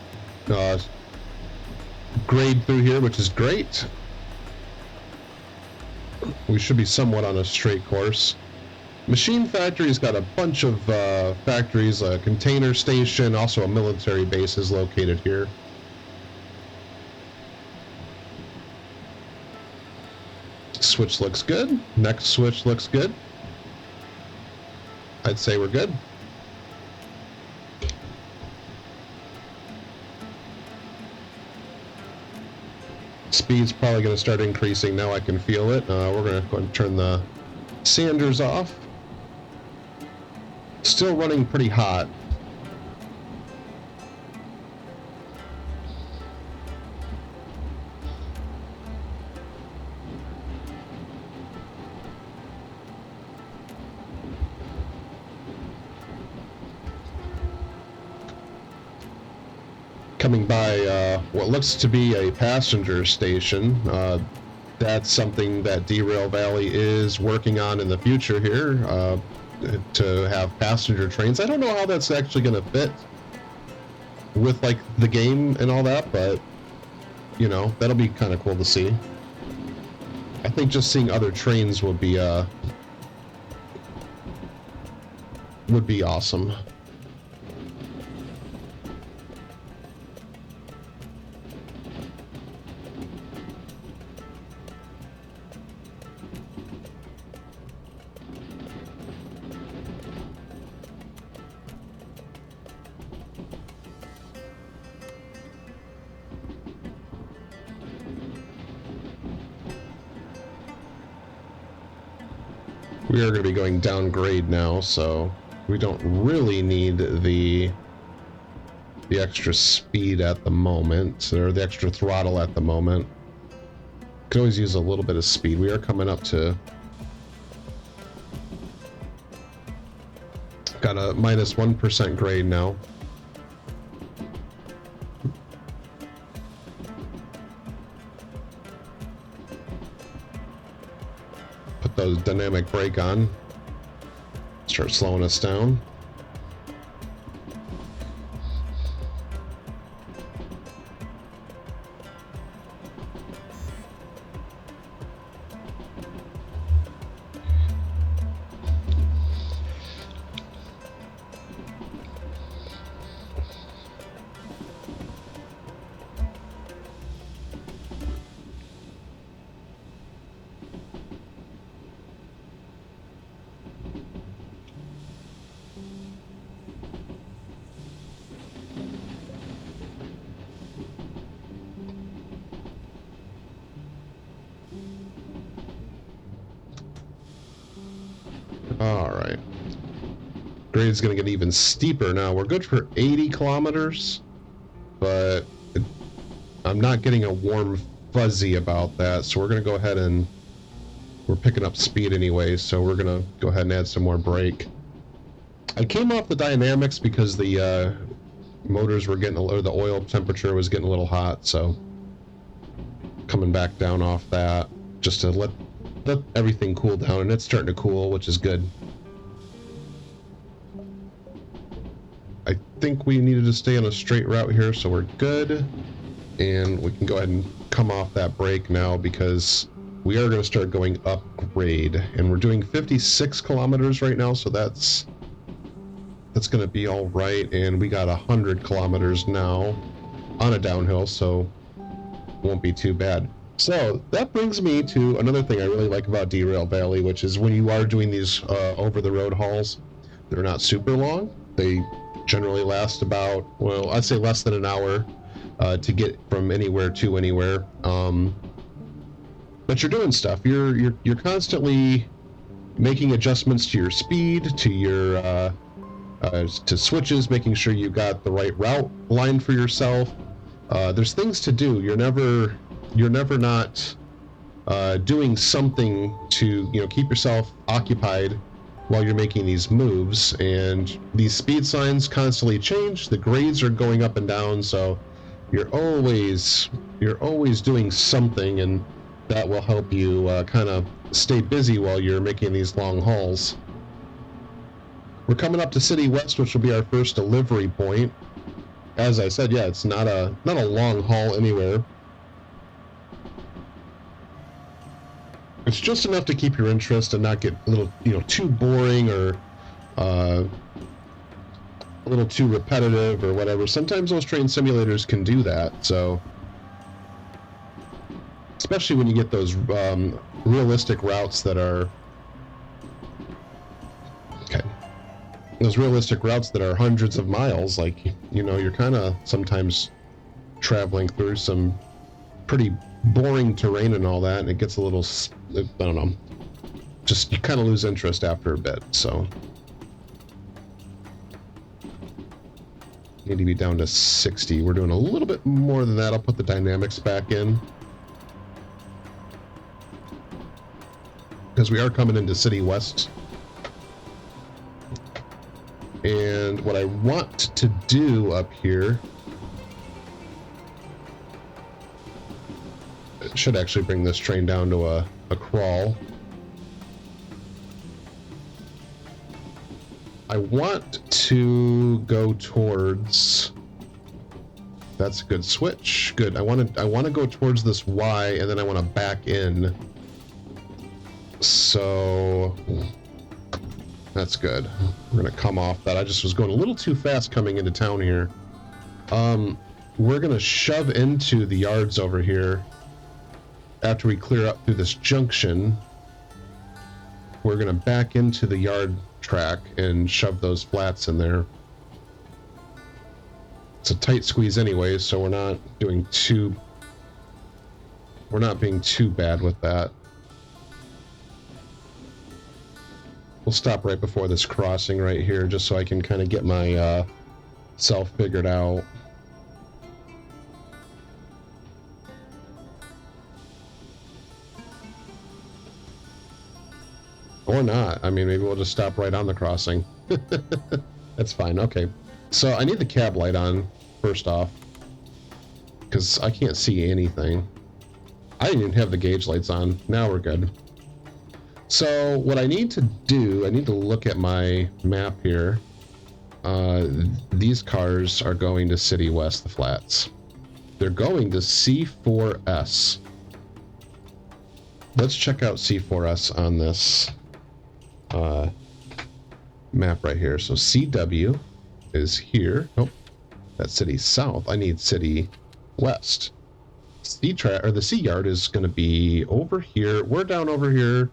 grade through here, which is great. We should be somewhat on a straight course. Machine factory's got a bunch of factories, a container station, also a military base is located here. Switch looks good. Next switch looks good. I'd say we're good. Speed's probably going to start increasing now. I can feel it. We're going to go and turn the sanders off. Still running pretty hot. Coming by what looks to be a passenger station. That's something that Derail Valley is working on in the future here, to have passenger trains. I don't know how that's actually going to fit with like the game and all that, but you know, that'll be kind of cool to see. I think just seeing other trains would be awesome. We are going to be going downgrade now, so we don't really need the extra speed at the moment, or the extra throttle at the moment. Could always use a little bit of speed. We are coming up to... Got a minus 1% grade now. Put the dynamic brake on. Start slowing us down. Alright. Grade's gonna get even steeper now. We're good for 80 kilometers, but I'm not getting a warm fuzzy about that, so we're gonna go ahead and... We're picking up speed anyway, so we're gonna go ahead and add some more brake. I came off the dynamics because the motors were getting, or the oil temperature was getting a little hot, so coming back down off that just to let everything cool down, and it's starting to cool, which is good. I think we needed to stay on a straight route here, so we're good, and we can go ahead and come off that brake now because we are going to start going upgrade, and we're doing 56 kilometers right now, so that's going to be all right, and we got 100 kilometers now on a downhill, so won't be too bad. So that brings me to another thing I really like about Derail Valley, which is when you are doing these over-the-road hauls, they're not super long. They generally last about, well, I'd say less than an hour to get from anywhere to anywhere. But you're doing stuff. You're constantly making adjustments to your speed, to your to switches, making sure you got the right route line for yourself. There's things to do. You're never not doing something to, you know, keep yourself occupied while you're making these moves. And these speed signs constantly change. The grades are going up and down, so you're always doing something, and that will help you kind of stay busy while you're making these long hauls. We're coming up to City West, which will be our first delivery point. As I said, yeah, it's not a long haul anywhere. It's just enough to keep your interest and not get a little, you know, too boring or a little too repetitive or whatever. Sometimes those train simulators can do that, so especially when you get those realistic routes that are those realistic routes that are hundreds of miles. Like, you know, you're kind of sometimes traveling through some pretty boring terrain and all that, and it gets a little, I don't know, just you kind of lose interest after a bit. So need to be down to 60. We're doing a little bit more than that. I'll put the dynamics back in because we are coming into City West. And what I want to do up here, it should actually bring this train down to a crawl. I want to go towards, that's a good switch. Good. I want to go towards this Y, and then I want to back in. So that's good. We're gonna come off that. I just was going a little too fast coming into town here. We're gonna shove into the yards over here after we clear up through this junction. We're gonna back into the yard track and shove those flats in there. It's a tight squeeze anyway, so we're not being too bad with that. We'll stop right before this crossing right here, just so I can kind of get my self figured out. Or not. I mean, maybe we'll just stop right on the crossing. That's fine. Okay. So I need the cab light on, first off, because I can't see anything. I didn't even have the gauge lights on. Now we're good. So what I need to do, I need to look at my map here. These cars are going to City West, the flats. They're going to C4S. Let's check out C4S on this map right here. So CW is here. Oh, that's City South. I need City West. The C yard is going to be over here. We're down over here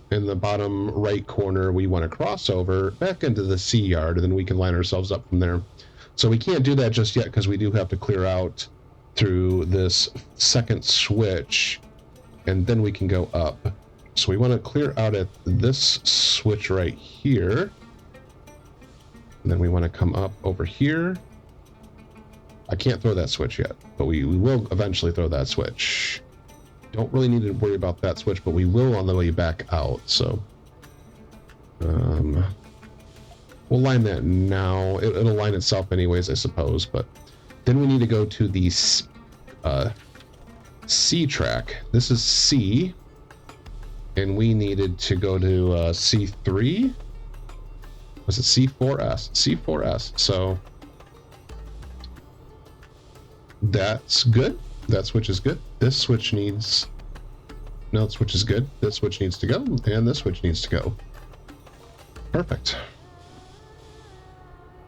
in the bottom right corner. We want to cross over back into the C yard, and then we can line ourselves up from there. So we can't do that just yet because we do have to clear out through this second switch, and then we can go up. So we want to clear out at this switch right here. And then we want to come up over here. I can't throw that switch yet, but we will eventually throw that switch. Don't really need to worry about that switch, but we will on the way back out. So we'll line that now. It'll line itself anyways, I suppose. But then we need to go to the C track. This is C, and we needed to go to C3. Was it C4S? C4S. So that's good. That switch is good. This switch needs... No, that switch is good. This switch needs to go, and this switch needs to go. Perfect.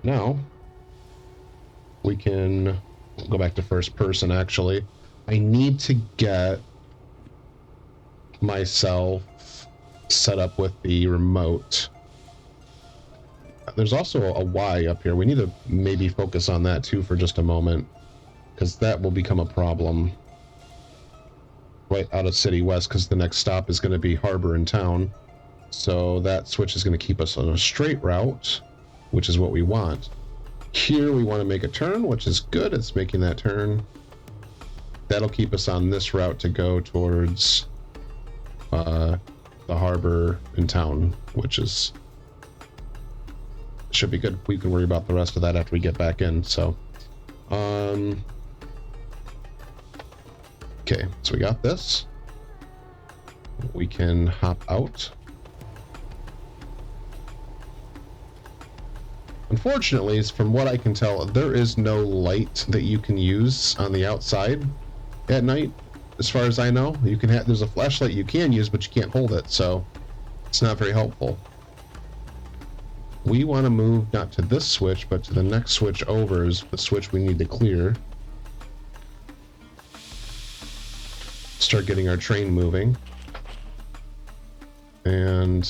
Now, we can go back to first person, actually. I need to get myself set up with the remote. There's also a Y up here. We need to maybe focus on that, too, for just a moment, because that will become a problem right out of City West, because the next stop is going to be Harbor in town. So that switch is going to keep us on a straight route, which is what we want. Here we want to make a turn, which is good. It's making that turn. That'll keep us on this route to go towards the Harbor in town, which is should be good. We can worry about the rest of that after we get back in. So okay, so we got this. We can hop out. Unfortunately, from what I can tell, there is no light that you can use on the outside at night, as far as I know. You can have, there's a flashlight you can use, but you can't hold it, so it's not very helpful. We want to move not to this switch, but to the next switch over is the switch we need to clear. Start getting our train moving. And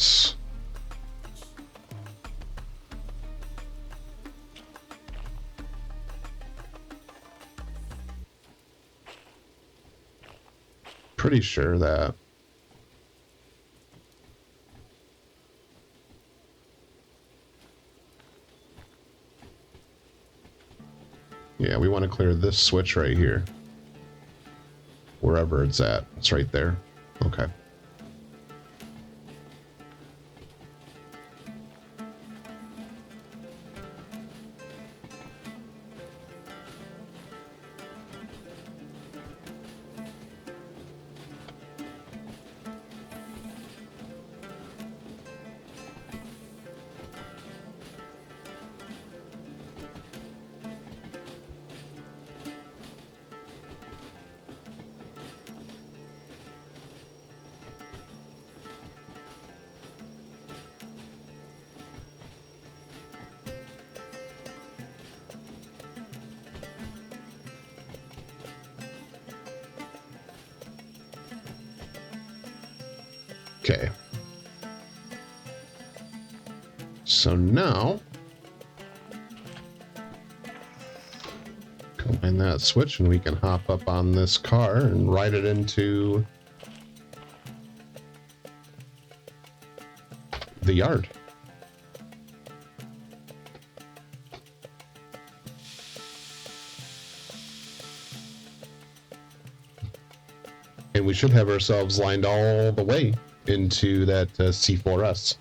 pretty sure that yeah, we want to clear this switch right here. Wherever it's at. It's right there. Okay. Okay. So now, combine that switch and we can hop up on this car and ride it into the yard. And we should have ourselves lined all the way into that C4S.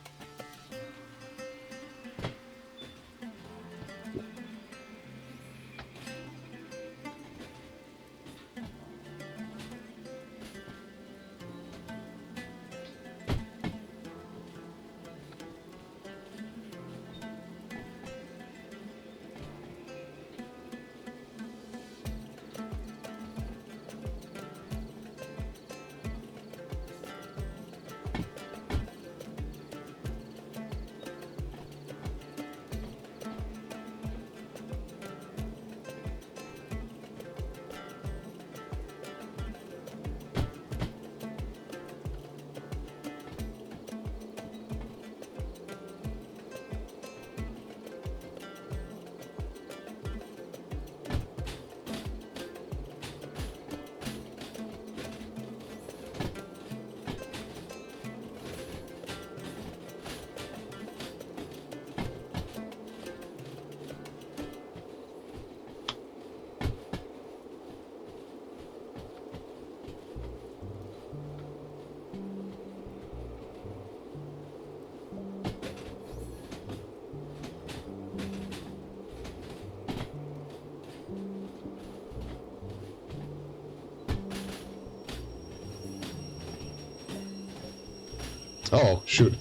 Oh, shoot.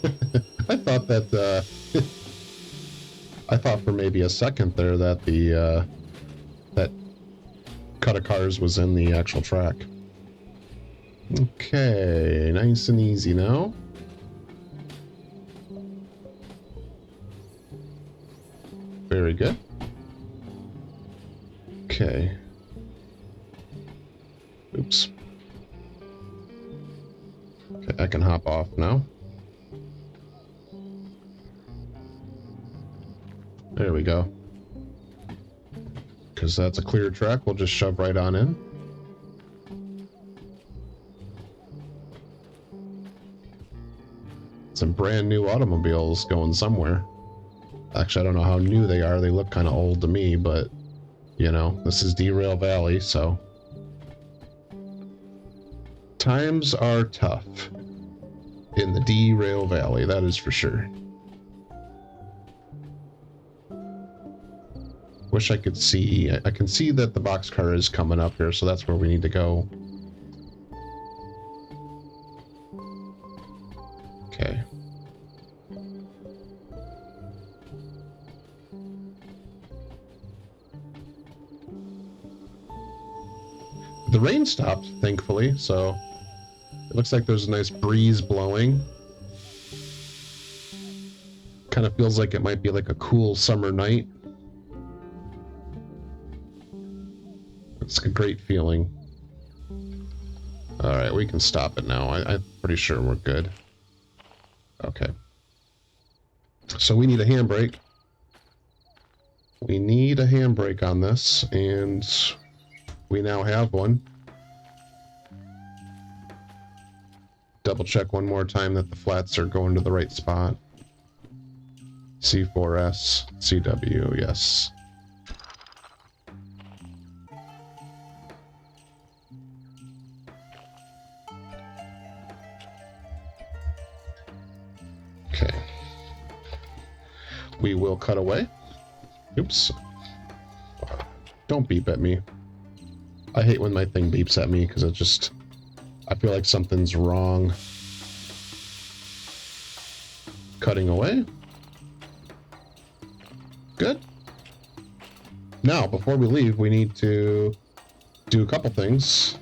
I thought that, I thought for maybe a second there that the, that cut of cars was in the actual track. Okay, nice and easy now. Very good. Okay. Oops. Okay, I can hop off now. There we go. Because that's a clear track, we'll just shove right on in. Some brand new automobiles going somewhere. Actually, I don't know how new they are. They look kind of old to me, but, you know, this is Derail Valley, so. Times are tough in the Derail Valley, that is for sure. Wish I could see. I can see that the boxcar is coming up here, so that's where we need to go. Okay. The rain stopped, thankfully, so it looks like there's a nice breeze blowing. Kind of feels like it might be like a cool summer night. It's a great feeling. Alright, we can stop it now. I'm pretty sure we're good. Okay. So we need a handbrake. We need a handbrake on this, and we now have one. Double check one more time that the flats are going to the right spot. C4S, CW, yes. Okay. We will cut away. Oops. Don't beep at me. I hate when my thing beeps at me because it just... I feel like something's wrong. Cutting away. Good. Now, before we leave, we need to do a couple things.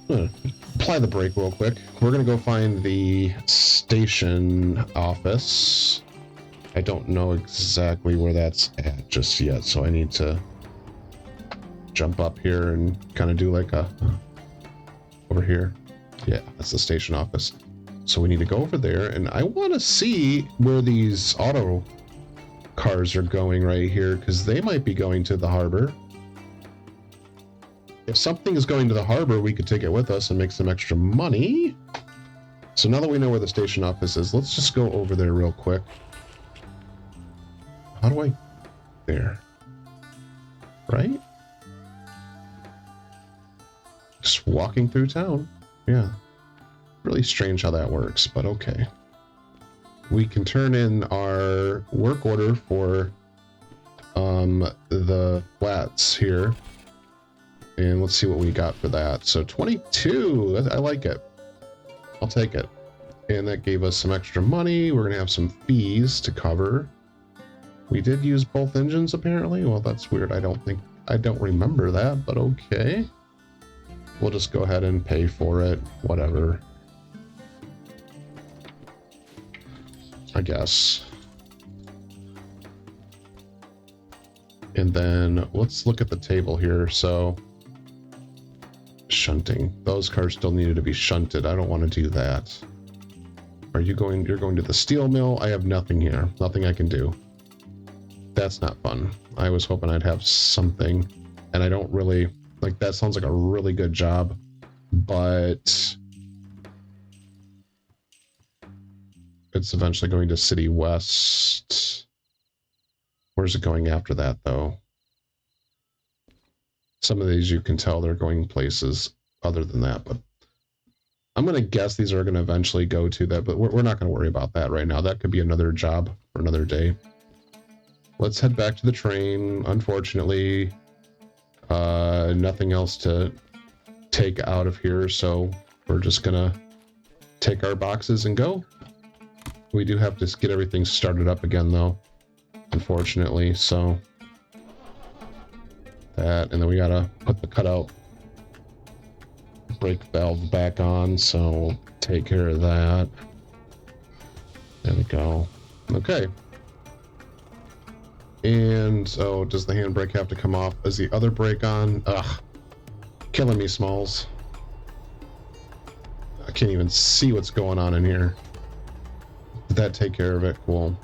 Apply the brake real quick. We're going to go find the station office. I don't know exactly where that's at just yet, so I need to jump up here and kind of do like a... over here. Yeah, that's the station office. So we need to go over there, and I want to see where these auto cars are going right here, because they might be going to the harbor. If something is going to the harbor, we could take it with us and make some extra money. So now that we know where the station office is, let's just go over there real quick. How do I... There. Right? Just walking through town. Yeah. Really strange how that works, but okay. We can turn in our work order for the flats here. And let's see what we got for that. So 22, I like it. I'll take it. And that gave us some extra money. We're gonna have some fees to cover. We did use both engines apparently. Well, that's weird. I don't remember that, but okay. We'll just go ahead and pay for it. Whatever. I guess. And then let's look at the table here. So shunting. Those cars still needed to be shunted. I don't want to do that. Are you going? You're going to the steel mill? I have nothing here. Nothing I can do. That's not fun. I was hoping I'd have something, and I don't really like that. Sounds like a really good job, but it's eventually going to City West. Where's it going after that, though? Some of these you can tell they're going places other than that, but I'm going to guess these are going to eventually go to that, but we're not going to worry about that right now. That could be another job for another day. Let's head back to the train. Unfortunately, nothing else to take out of here, so we're just going to take our boxes and go. We do have to get everything started up again, though, unfortunately, so that, and then we got to put the cutout brake valve back on, so take care of that. There we go. Okay. And, oh, does the handbrake have to come off? Is the other brake on? Ugh. Killing me, Smalls. I can't even see what's going on in here. Did that take care of it? Cool.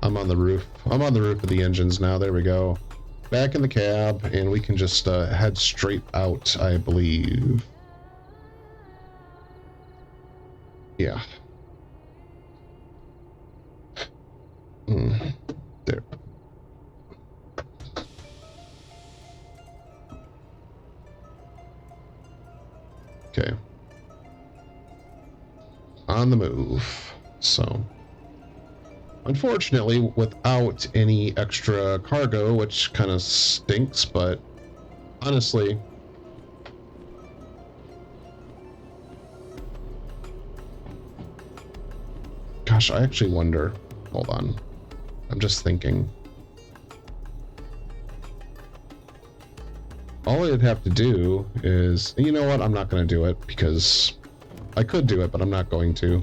I'm on the roof. I'm on the roof of the engines now. There we go. Back in the cab, and we can just head straight out, I believe. Yeah. There. Okay. On the move. So, unfortunately, without any extra cargo, which kind of stinks, but honestly, gosh, I actually wonder. Hold on. I'm just thinking. All I'd have to do is, you know what? I'm not going to do it because I could do it, but I'm not going to.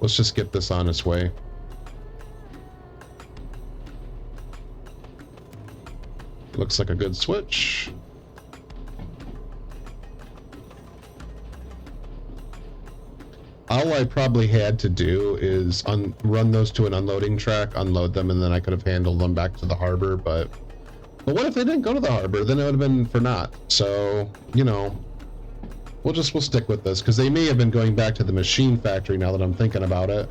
Let's just get this on its way. Looks like a good switch. All I probably had to do is run those to an unloading track, unload them, and then I could have handled them back to the harbor, but what if they didn't go to the harbor? Then it would have been for naught. So, you know, we'll stick with this, because they may have been going back to the machine factory now that I'm thinking about it.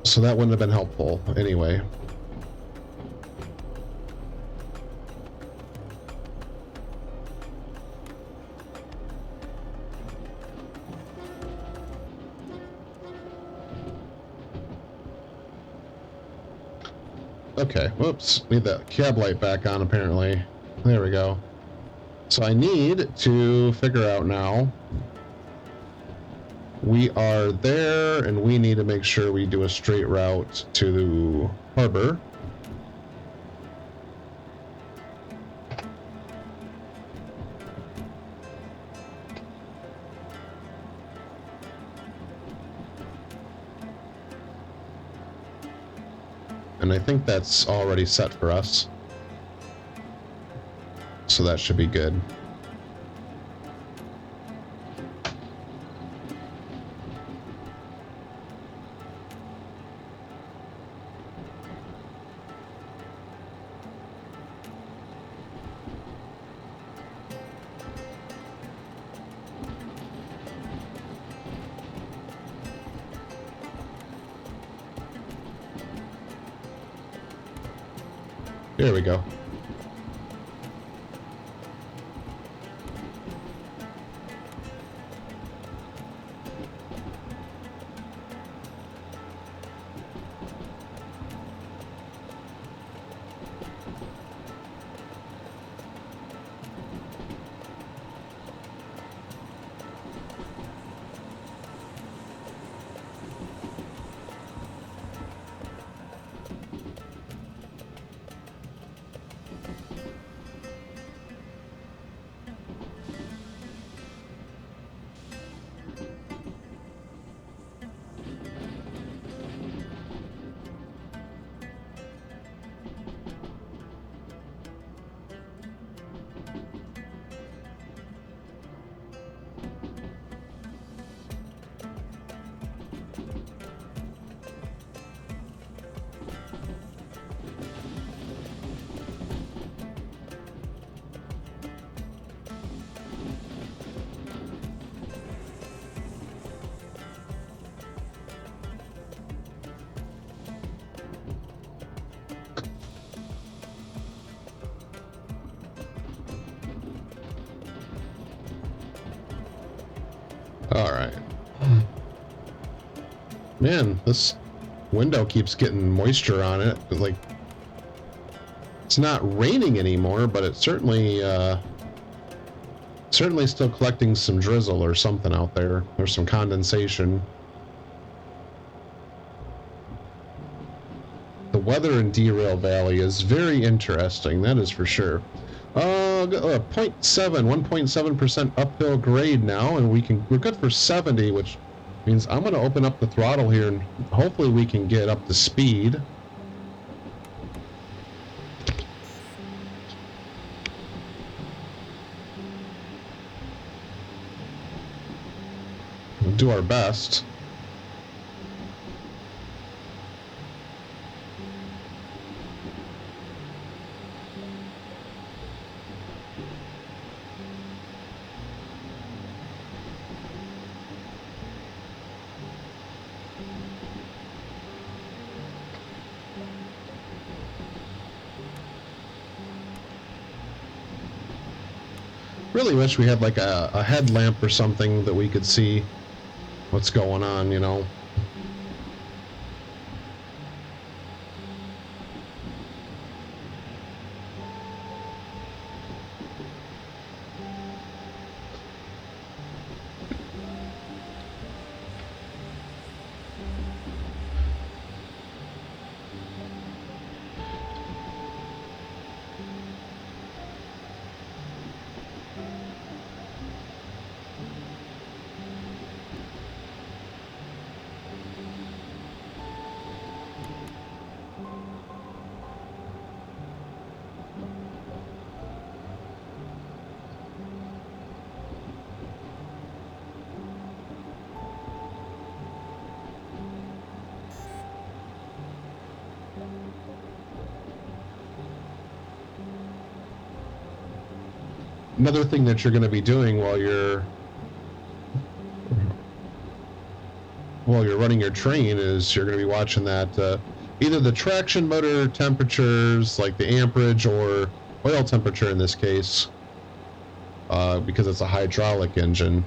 So that wouldn't have been helpful anyway. Okay, whoops, need that cab light back on apparently. There we go. So I need to figure out now. We are there, and we need to make sure we do a straight route to the harbor. And I think that's already set for us. So that should be good. There we go. All right. Man, this window keeps getting moisture on it. Like, it's not raining anymore, but it's certainly still collecting some drizzle or something out there. There's some condensation. The weather in Derail Valley is very interesting, that is for sure. 1.7% uphill grade now, and we're good for 70, which means I'm going to open up the throttle here, and hopefully we can get up to speed. We'll do our best. Really wish we had like a headlamp or something that we could see what's going on, you know. Another thing that you're going to be doing while you're running your train is you're going to be watching that either the traction motor temperatures, like the amperage, or oil temperature in this case, because it's a hydraulic engine.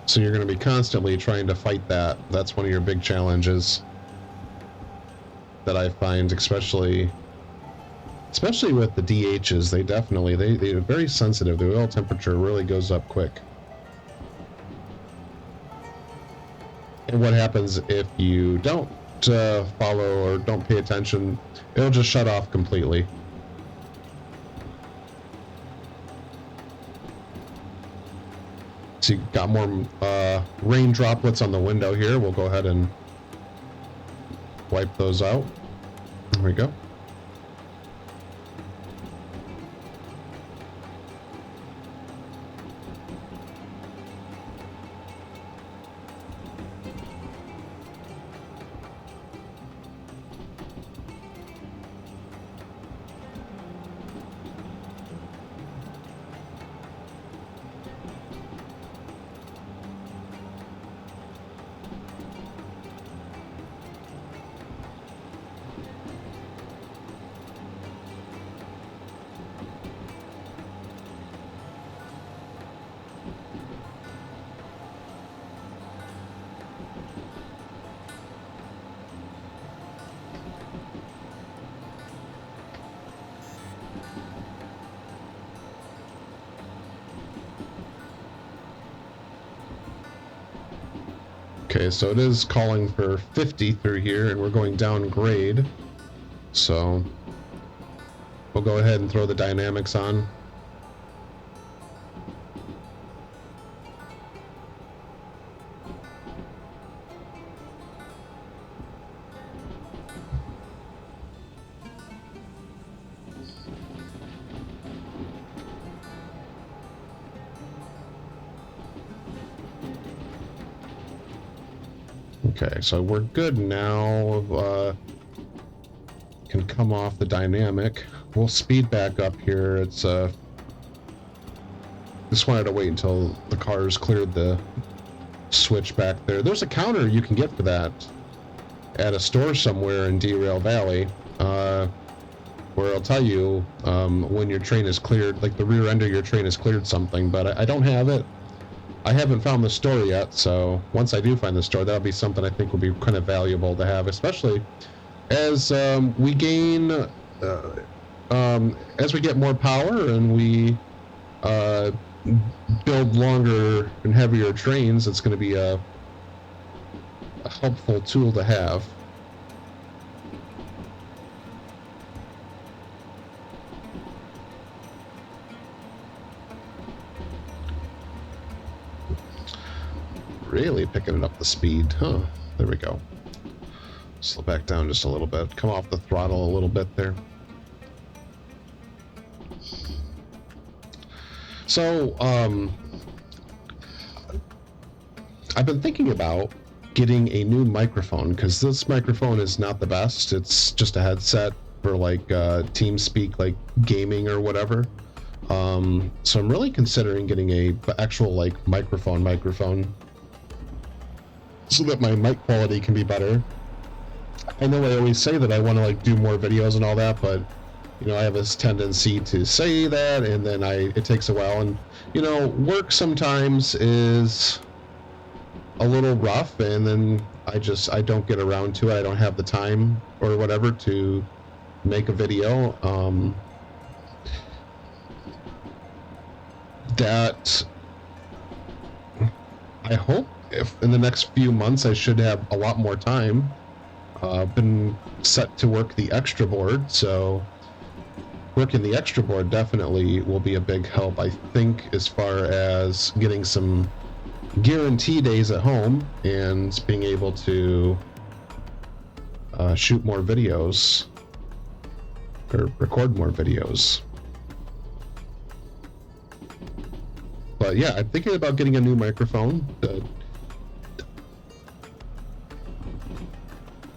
So you're going to be constantly trying to fight that. That's one of your big challenges that I find, especially with the DHs. They're very sensitive. The oil temperature really goes up quick. And what happens if you don't follow or don't pay attention? It'll just shut off completely. So you got more rain droplets on the window here. We'll go ahead and wipe those out. There we go. Okay, so it is calling for 50 through here, and we're going down grade. So we'll go ahead and throw the dynamics on. Okay, so we're good now. Can come off the dynamic. We'll speed back up here. It's just wanted to wait until the cars cleared the switch back there. There's a counter you can get for that at a store somewhere in Derail Valley, where it'll tell you when your train is cleared, like the rear end of your train is cleared something, but I don't have it. I haven't found the store yet, so once I do find the store, that'll be something I think would be kind of valuable to have, especially as we gain, as we get more power and we build longer and heavier trains. It's going to be a helpful tool to have. Really picking it up the speed, huh? There we go. Slow back down just a little bit. Come off the throttle a little bit there. So, I've been thinking about getting a new microphone, because this microphone is not the best. It's just a headset for like TeamSpeak, like gaming or whatever. So I'm really considering getting a actual like microphone so that my mic quality can be better. I know I always say that I want to like do more videos and all that, but you know, I have this tendency to say that, and then it takes a while, and you know, work sometimes is a little rough, and then I don't get around to it. I don't have the time or whatever to make a video. That I hope if in the next few months I should have a lot more time. Been set to work the extra board, so working the extra board definitely will be a big help, I think, as far as getting some guarantee days at home and being able to shoot more videos or record more videos. But yeah, I'm thinking about getting a new microphone.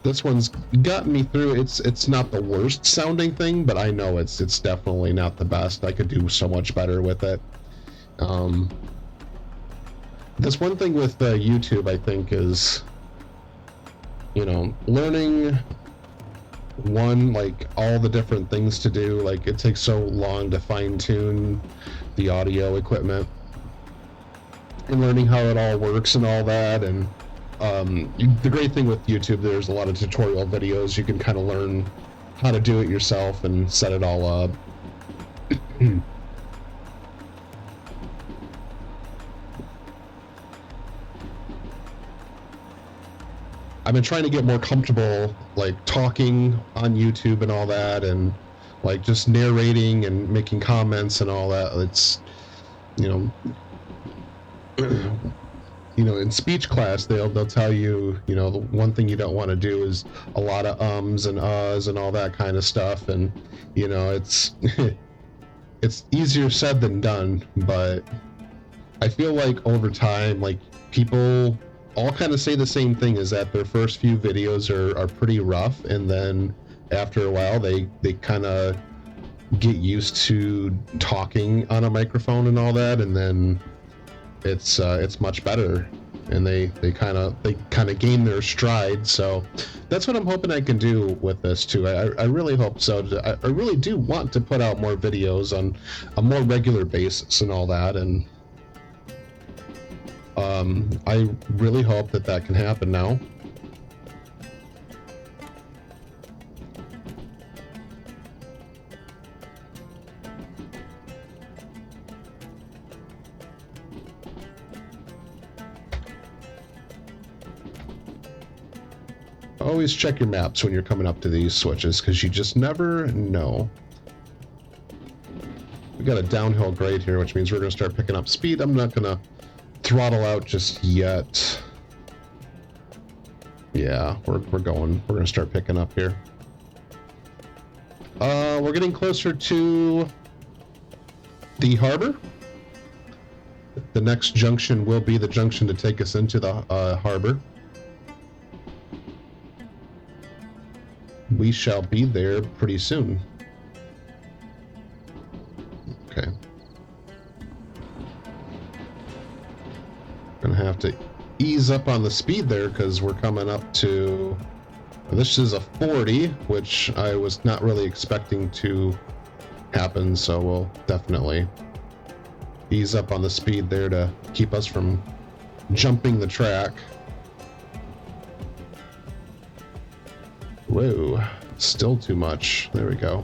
This one's gotten me through. It's not the worst sounding thing, but I know it's definitely not the best. I could do so much better with it. That's one thing with YouTube, I think, is, you know, learning like all the different things to do. Like it takes so long to fine tune the audio equipment and learning how it all works and all that. And the great thing with YouTube, there's a lot of tutorial videos. You can kind of learn how to do it yourself and set it all up. I've been trying to get more comfortable, like talking on YouTube and all that, and like just narrating and making comments and all that. It's, you know, in speech class, they'll tell you, you know, the one thing you don't want to do is a lot of ums and uhs and all that kind of stuff. And, you know, it's it's easier said than done, but I feel like over time, like people all kind of say the same thing, is that their first few videos are pretty rough, and then after a while they kind of get used to talking on a microphone and all that, and then it's much better, and they kind of gain their stride. So that's what I'm hoping I can do with this too. I really hope so. I really do want to put out more videos on a more regular basis and all that, and I really hope that can happen now. Always check your maps when you're coming up to these switches, because you just never know. We got a downhill grade here, which means we're going to start picking up speed. I'm not going to throttle out just yet. Yeah, we're going to start picking up here. We're getting closer to the harbor. The next junction will be the junction to take us into the harbor. We shall be there pretty soon. Okay. Gonna have to ease up on the speed there because we're coming up to... This is a 40, which I was not really expecting to happen, so we'll definitely ease up on the speed there to keep us from jumping the track. Whoa, still too much. There we go.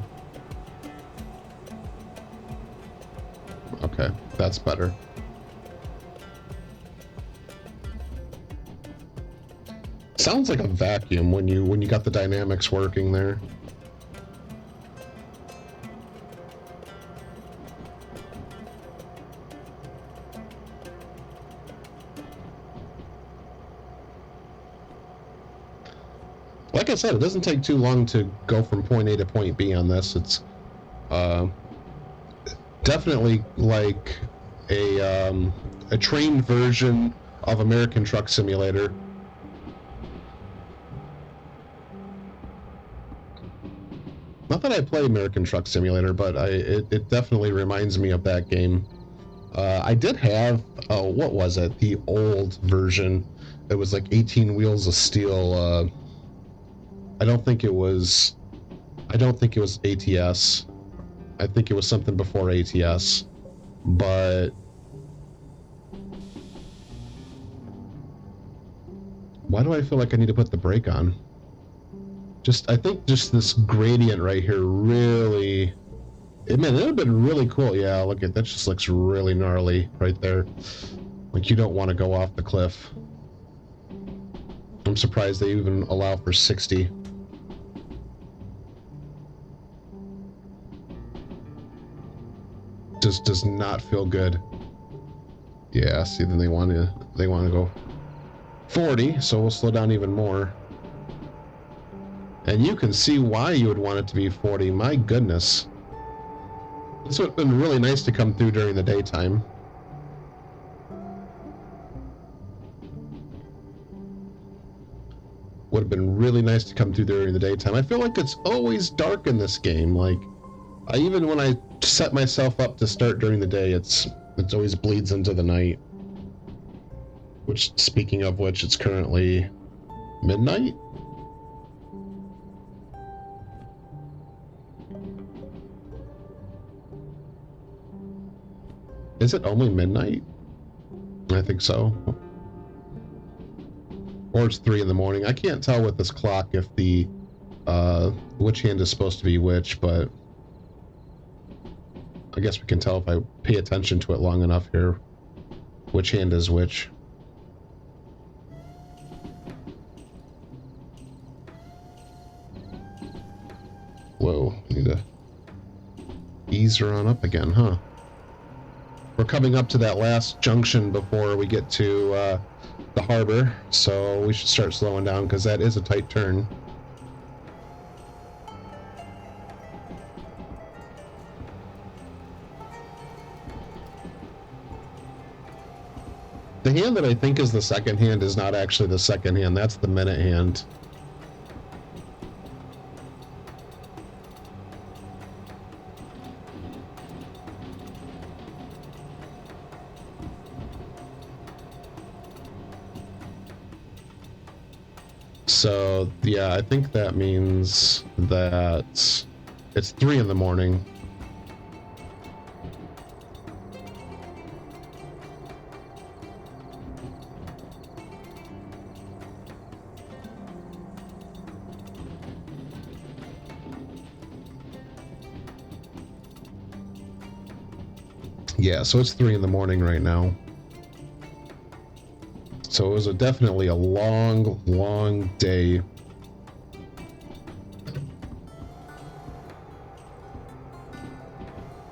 Okay, that's better. Sounds like a vacuum when you got the dynamics working there. Like I said, it doesn't take too long to go from point A to point B on this. It's definitely like a trained version of American Truck Simulator. Not that I play American Truck Simulator, but it definitely reminds me of that game. I did have, what was it? The old version. It was like 18 Wheels of Steel. I don't think it was ATS. I think it was something before ATS. But why do I feel like I need to put the brake on? I think just this gradient right here really... Man, it would have been really cool. Yeah, look at that. Just looks really gnarly right there. Like you don't want to go off the cliff. I'm surprised they even allow for 60. Just does not feel good. Yeah, see, then they want to go 40, so we'll slow down even more. And you can see why you would want it to be 40. My goodness. This would have been really nice to come through during the daytime. Would have been really nice to come through during the daytime. I feel like it's always dark in this game. Like, even when I set myself up to start during the day, it always bleeds into the night. Which, speaking of which, it's currently midnight? Is it only midnight? I think so. Or it's 3 in the morning. I can't tell with this clock if the which hand is supposed to be which, but I guess we can tell if I pay attention to it long enough here which hand is which. Whoa, need to ease her on up again, huh? We're coming up to that last junction before we get to the harbor, so we should start slowing down because that is a tight turn. The hand that I think is the second hand is not actually the second hand, that's the minute hand. So, yeah, I think that means that it's 3 in the morning. Yeah, so it's 3 in the morning right now. So it was definitely a long, long day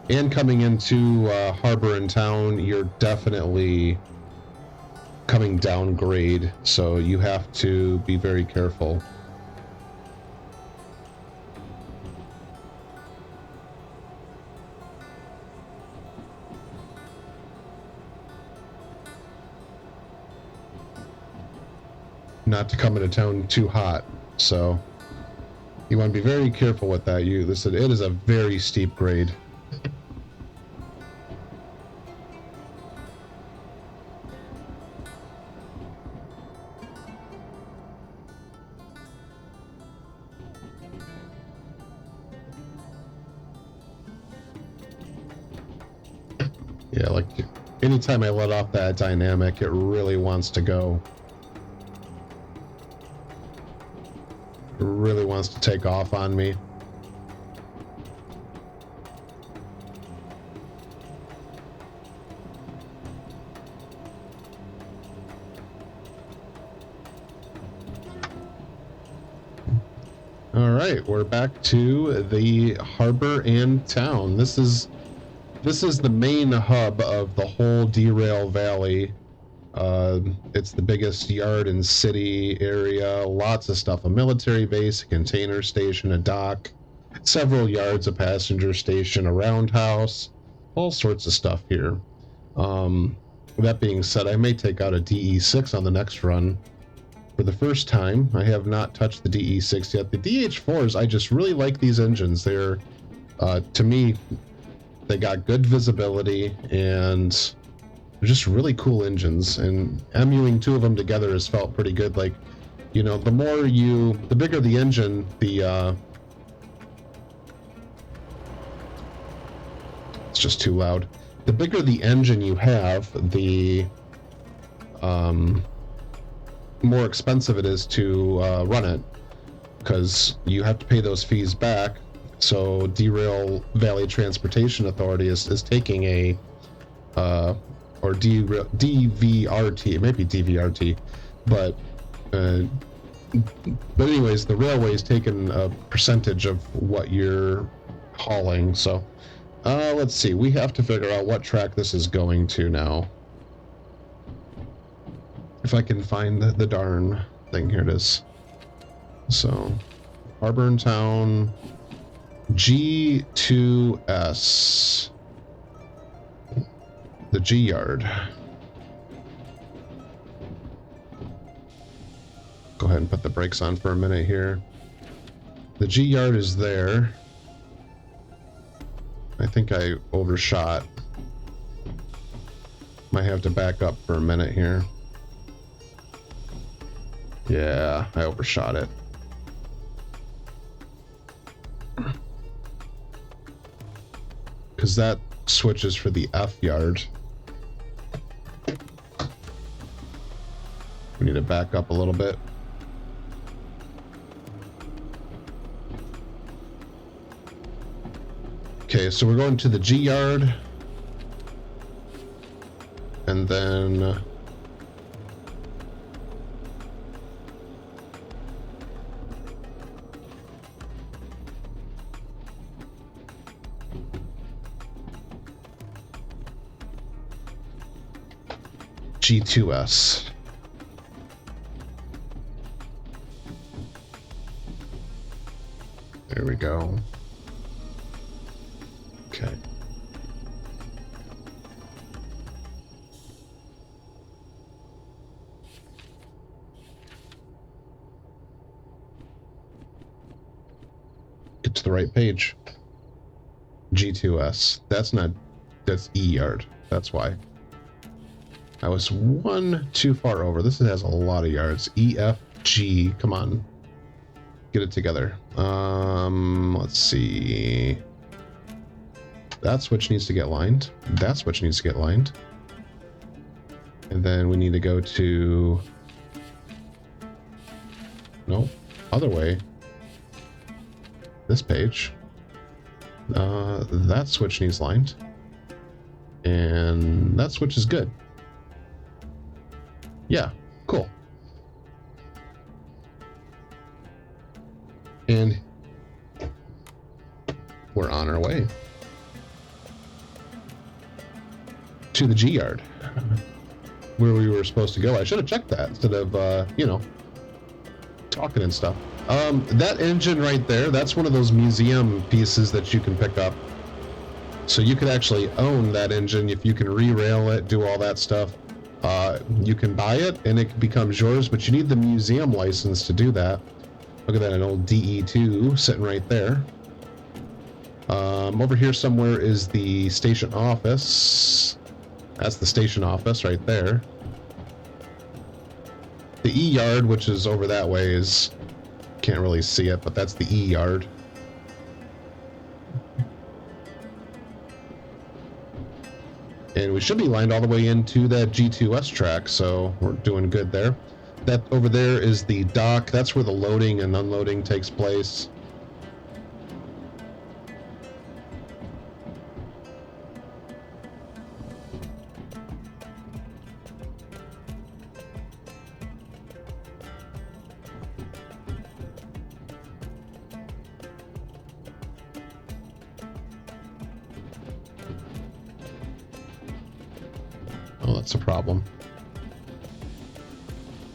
And coming into Harbor and Town, you're definitely coming down grade, so you have to be very careful. Not to come into town too hot, so you want to be very careful with that. Listen, it is a very steep grade. Yeah, like anytime I let off that dynamic, it really wants to go. It really wants to take off on me. All right, we're back to the harbor and town. This is the main hub of the whole Derail Valley. It's the biggest yard and city area. Lots of stuff: a military base, a container station, a dock, several yards, a passenger station, a roundhouse, all sorts of stuff here. That being said, I may take out a DE6 on the next run. For the first time, I have not touched the DE6 yet. The DH4s, I just really like these engines. They're, to me, they got good visibility and they're just really cool engines. And emuing two of them together has felt pretty good. Like, you know, the bigger the engine, it's just too loud. The bigger the engine you have, the more expensive it is to run it, because you have to pay those fees back. So Derail Valley Transportation Authority is taking a or DVRT, it might be DVRT, but anyways, the railway is taking a percentage of what you're hauling. So let's see, we have to figure out what track this is going to now. If I can find the darn thing. Here it is. So, Harbor and Town, G2S. The G yard. Go ahead and put the brakes on for a minute here. The G yard is there. I think I overshot. Might have to back up for a minute here. Yeah, I overshot it. Because that switches for the F yard. We need to back up a little bit. Okay, so we're going to the G yard. And then G2S. There we go. Okay. Get to the right page. G2S. That's E yard. That's why. I was one too far over. This has a lot of yards. E, F, G. Come on. Get it together. Let's see. That switch needs to get lined. That switch needs to get lined. And then we need to go to... No, other way. This page. That switch needs lined. And that switch is good. Yeah, cool. And we're on our way. to the G yard where we were supposed to go. I should have checked that instead of, you know, talking and stuff. That engine right there, that's one of those museum pieces that you can pick up. So you could actually own that engine if you can re-rail it, do all that stuff. You can buy it and it becomes yours, but you need the museum license to do that. Look at that, an old DE2 sitting right there. Over here somewhere is the station office. That's the station office right there. The E yard, which is over that way, is, can't really see it, but that's the E yard. And we should be lined all the way into that G2S track, so we're doing good there. That over there is the dock. That's where the loading and unloading takes place. Oh, that's a problem.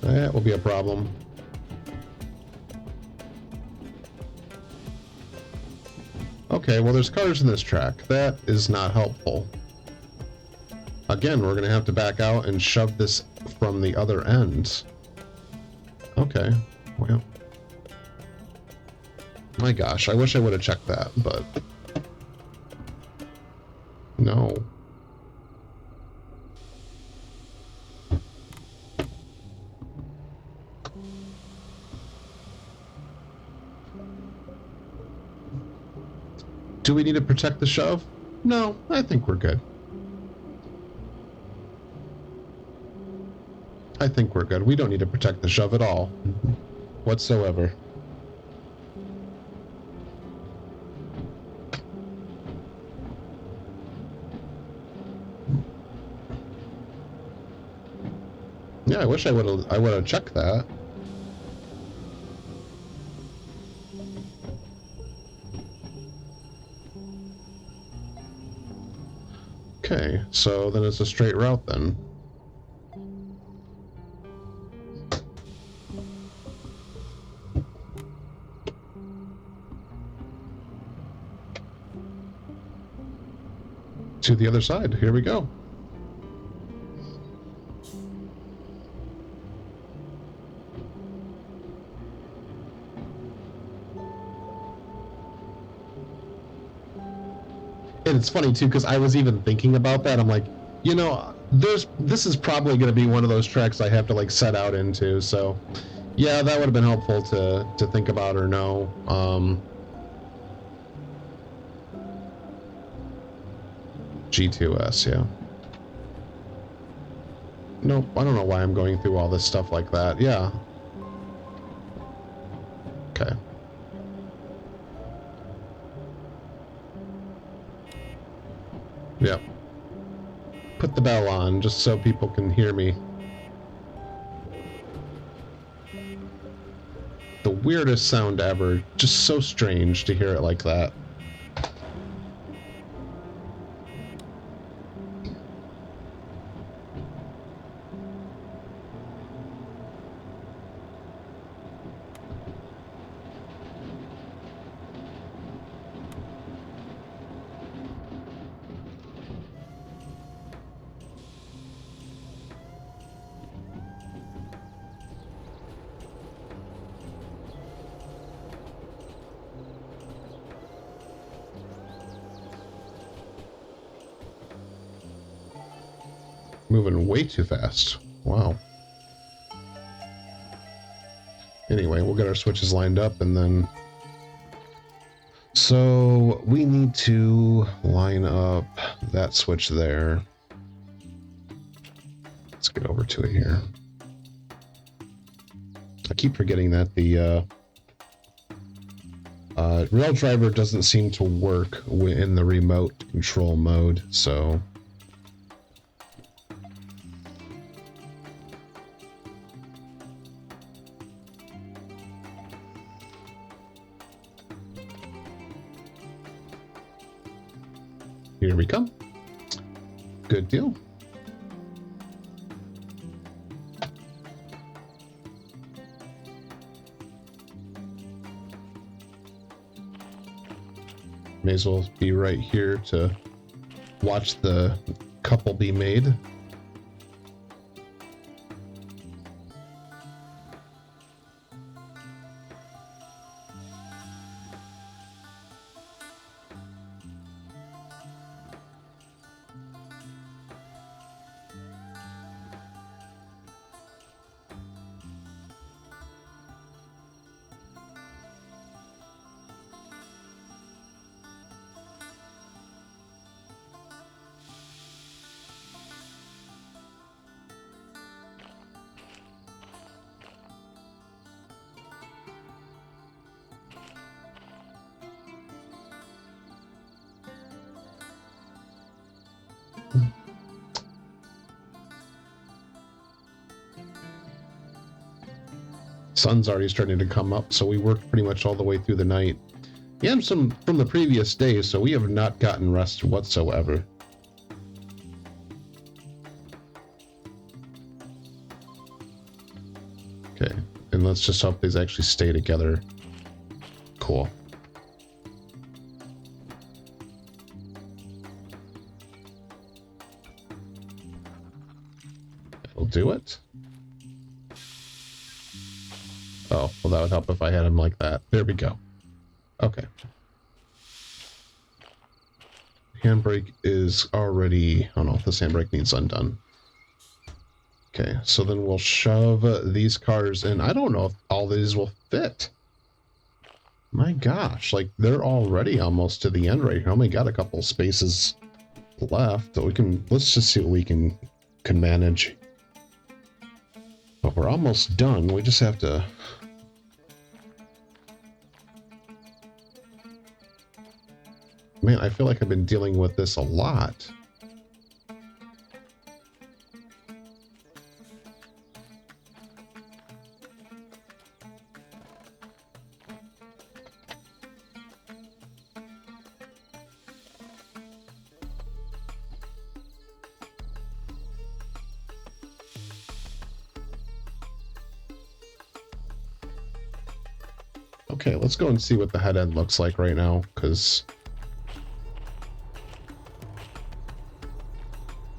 That will be a problem. Okay, well, there's cars in this track. That is not helpful. Again, we're going to have to back out and shove this from the other end. Okay, well. My gosh, I wish I would have checked that, but... No. Do we need to protect the shove? No, I think we're good. I think we're good. We don't need to protect the shove at all. Whatsoever. Yeah, I wish I would have checked that. Okay, so then it's a straight route then. To the other side. Here we go. And it's funny too, because I was even thinking about that. I'm like, you know, this is probably going to be one of those tracks I have to like set out into. So, yeah, that would have been helpful to think about or know. G2S, yeah. Nope, I don't know why I'm going through all this stuff like that. Yeah. Okay. Yep. Put the bell on just so people can hear me. The weirdest sound ever. Just so strange to hear it like that. Moving way too fast. Wow. Anyway, we'll get our switches lined up and then... So, we need to line up that switch there. Let's get over to it here. I keep forgetting that the rail driver doesn't seem to work in the remote control mode, so... Here we come. Good deal. may as well be right here to watch the couple be made. Sun's already starting to come up, so we worked pretty much all the way through the night. And some from the previous day, so we have not gotten rest whatsoever. Okay, and let's just hope these actually stay together. Cool. That'll do it. Oh, well, that would help if I had him like that. There we go. Okay. Handbrake is already... Oh no, this handbrake needs undone. Okay, so then we'll shove these cars in. I don't know if all these will fit. My gosh, like they're already almost to the end right here. I only got a couple spaces left. So let's just see what we can manage. But we're almost done. We just have to... Man, I feel like I've been dealing with this a lot. Okay, let's go and see what the head end looks like right now, because...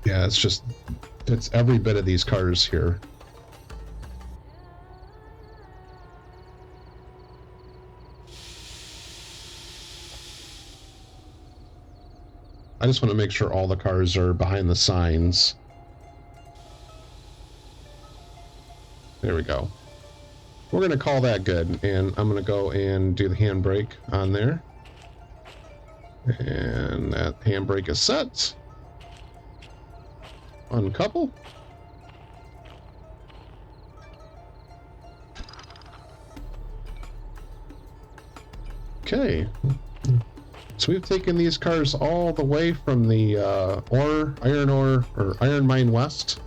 Yeah, it's every bit of these cars here. I just want to make sure all the cars are behind the signs. There we go. We're going to call that good, and I'm going to go and do the handbrake on there. And that handbrake is set. Uncouple. Okay. So we've taken these cars all the way from the Iron Mine West,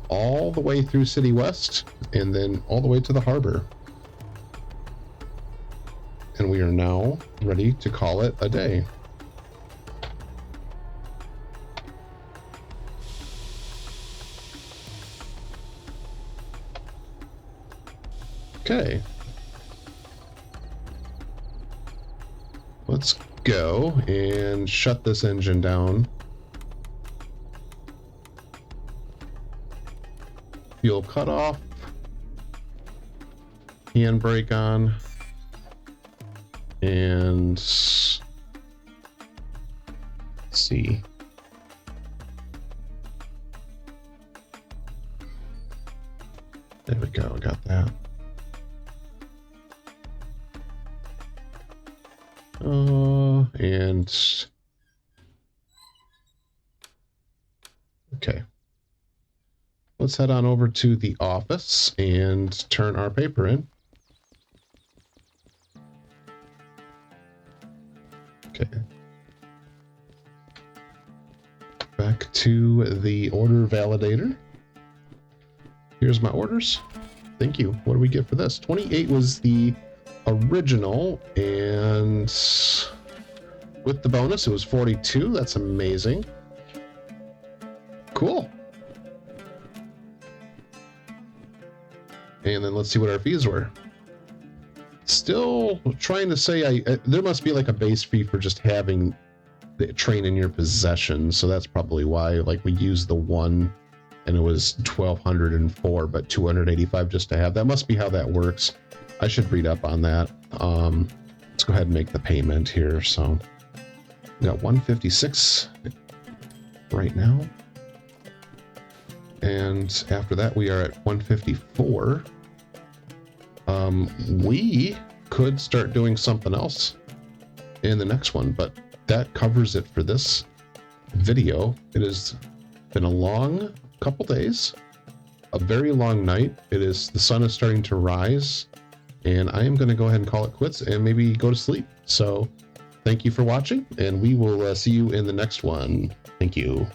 all the way through City West, and then all the way to the harbor. And we are now ready to call it a day. Okay. Let's go and shut this engine down. Fuel cut off. Handbrake on. And let's see. There we go, I got that. And okay, let's head on over to the office and turn our paper in. Okay, back to the order validator. Here's my orders. Thank you. What do we get for this? 28 was the original, and with the bonus it was 42. That's amazing. Cool. And then let's see what our fees were. still trying to say there must be like a base fee for just having the train in your possession, so that's probably why. Like we used the one and it was 1,204, but 285 just to have. That must be how that works. I should read up on that. Let's go ahead and make the payment here. So we got 156 right now, and after that we are at 154. We could start doing something else in the next one, but that covers it for this video. It has been a long couple days, a very long night. The sun is starting to rise, and I am going to go ahead and call it quits and maybe go to sleep. So thank you for watching, and we will see you in the next one. Thank you.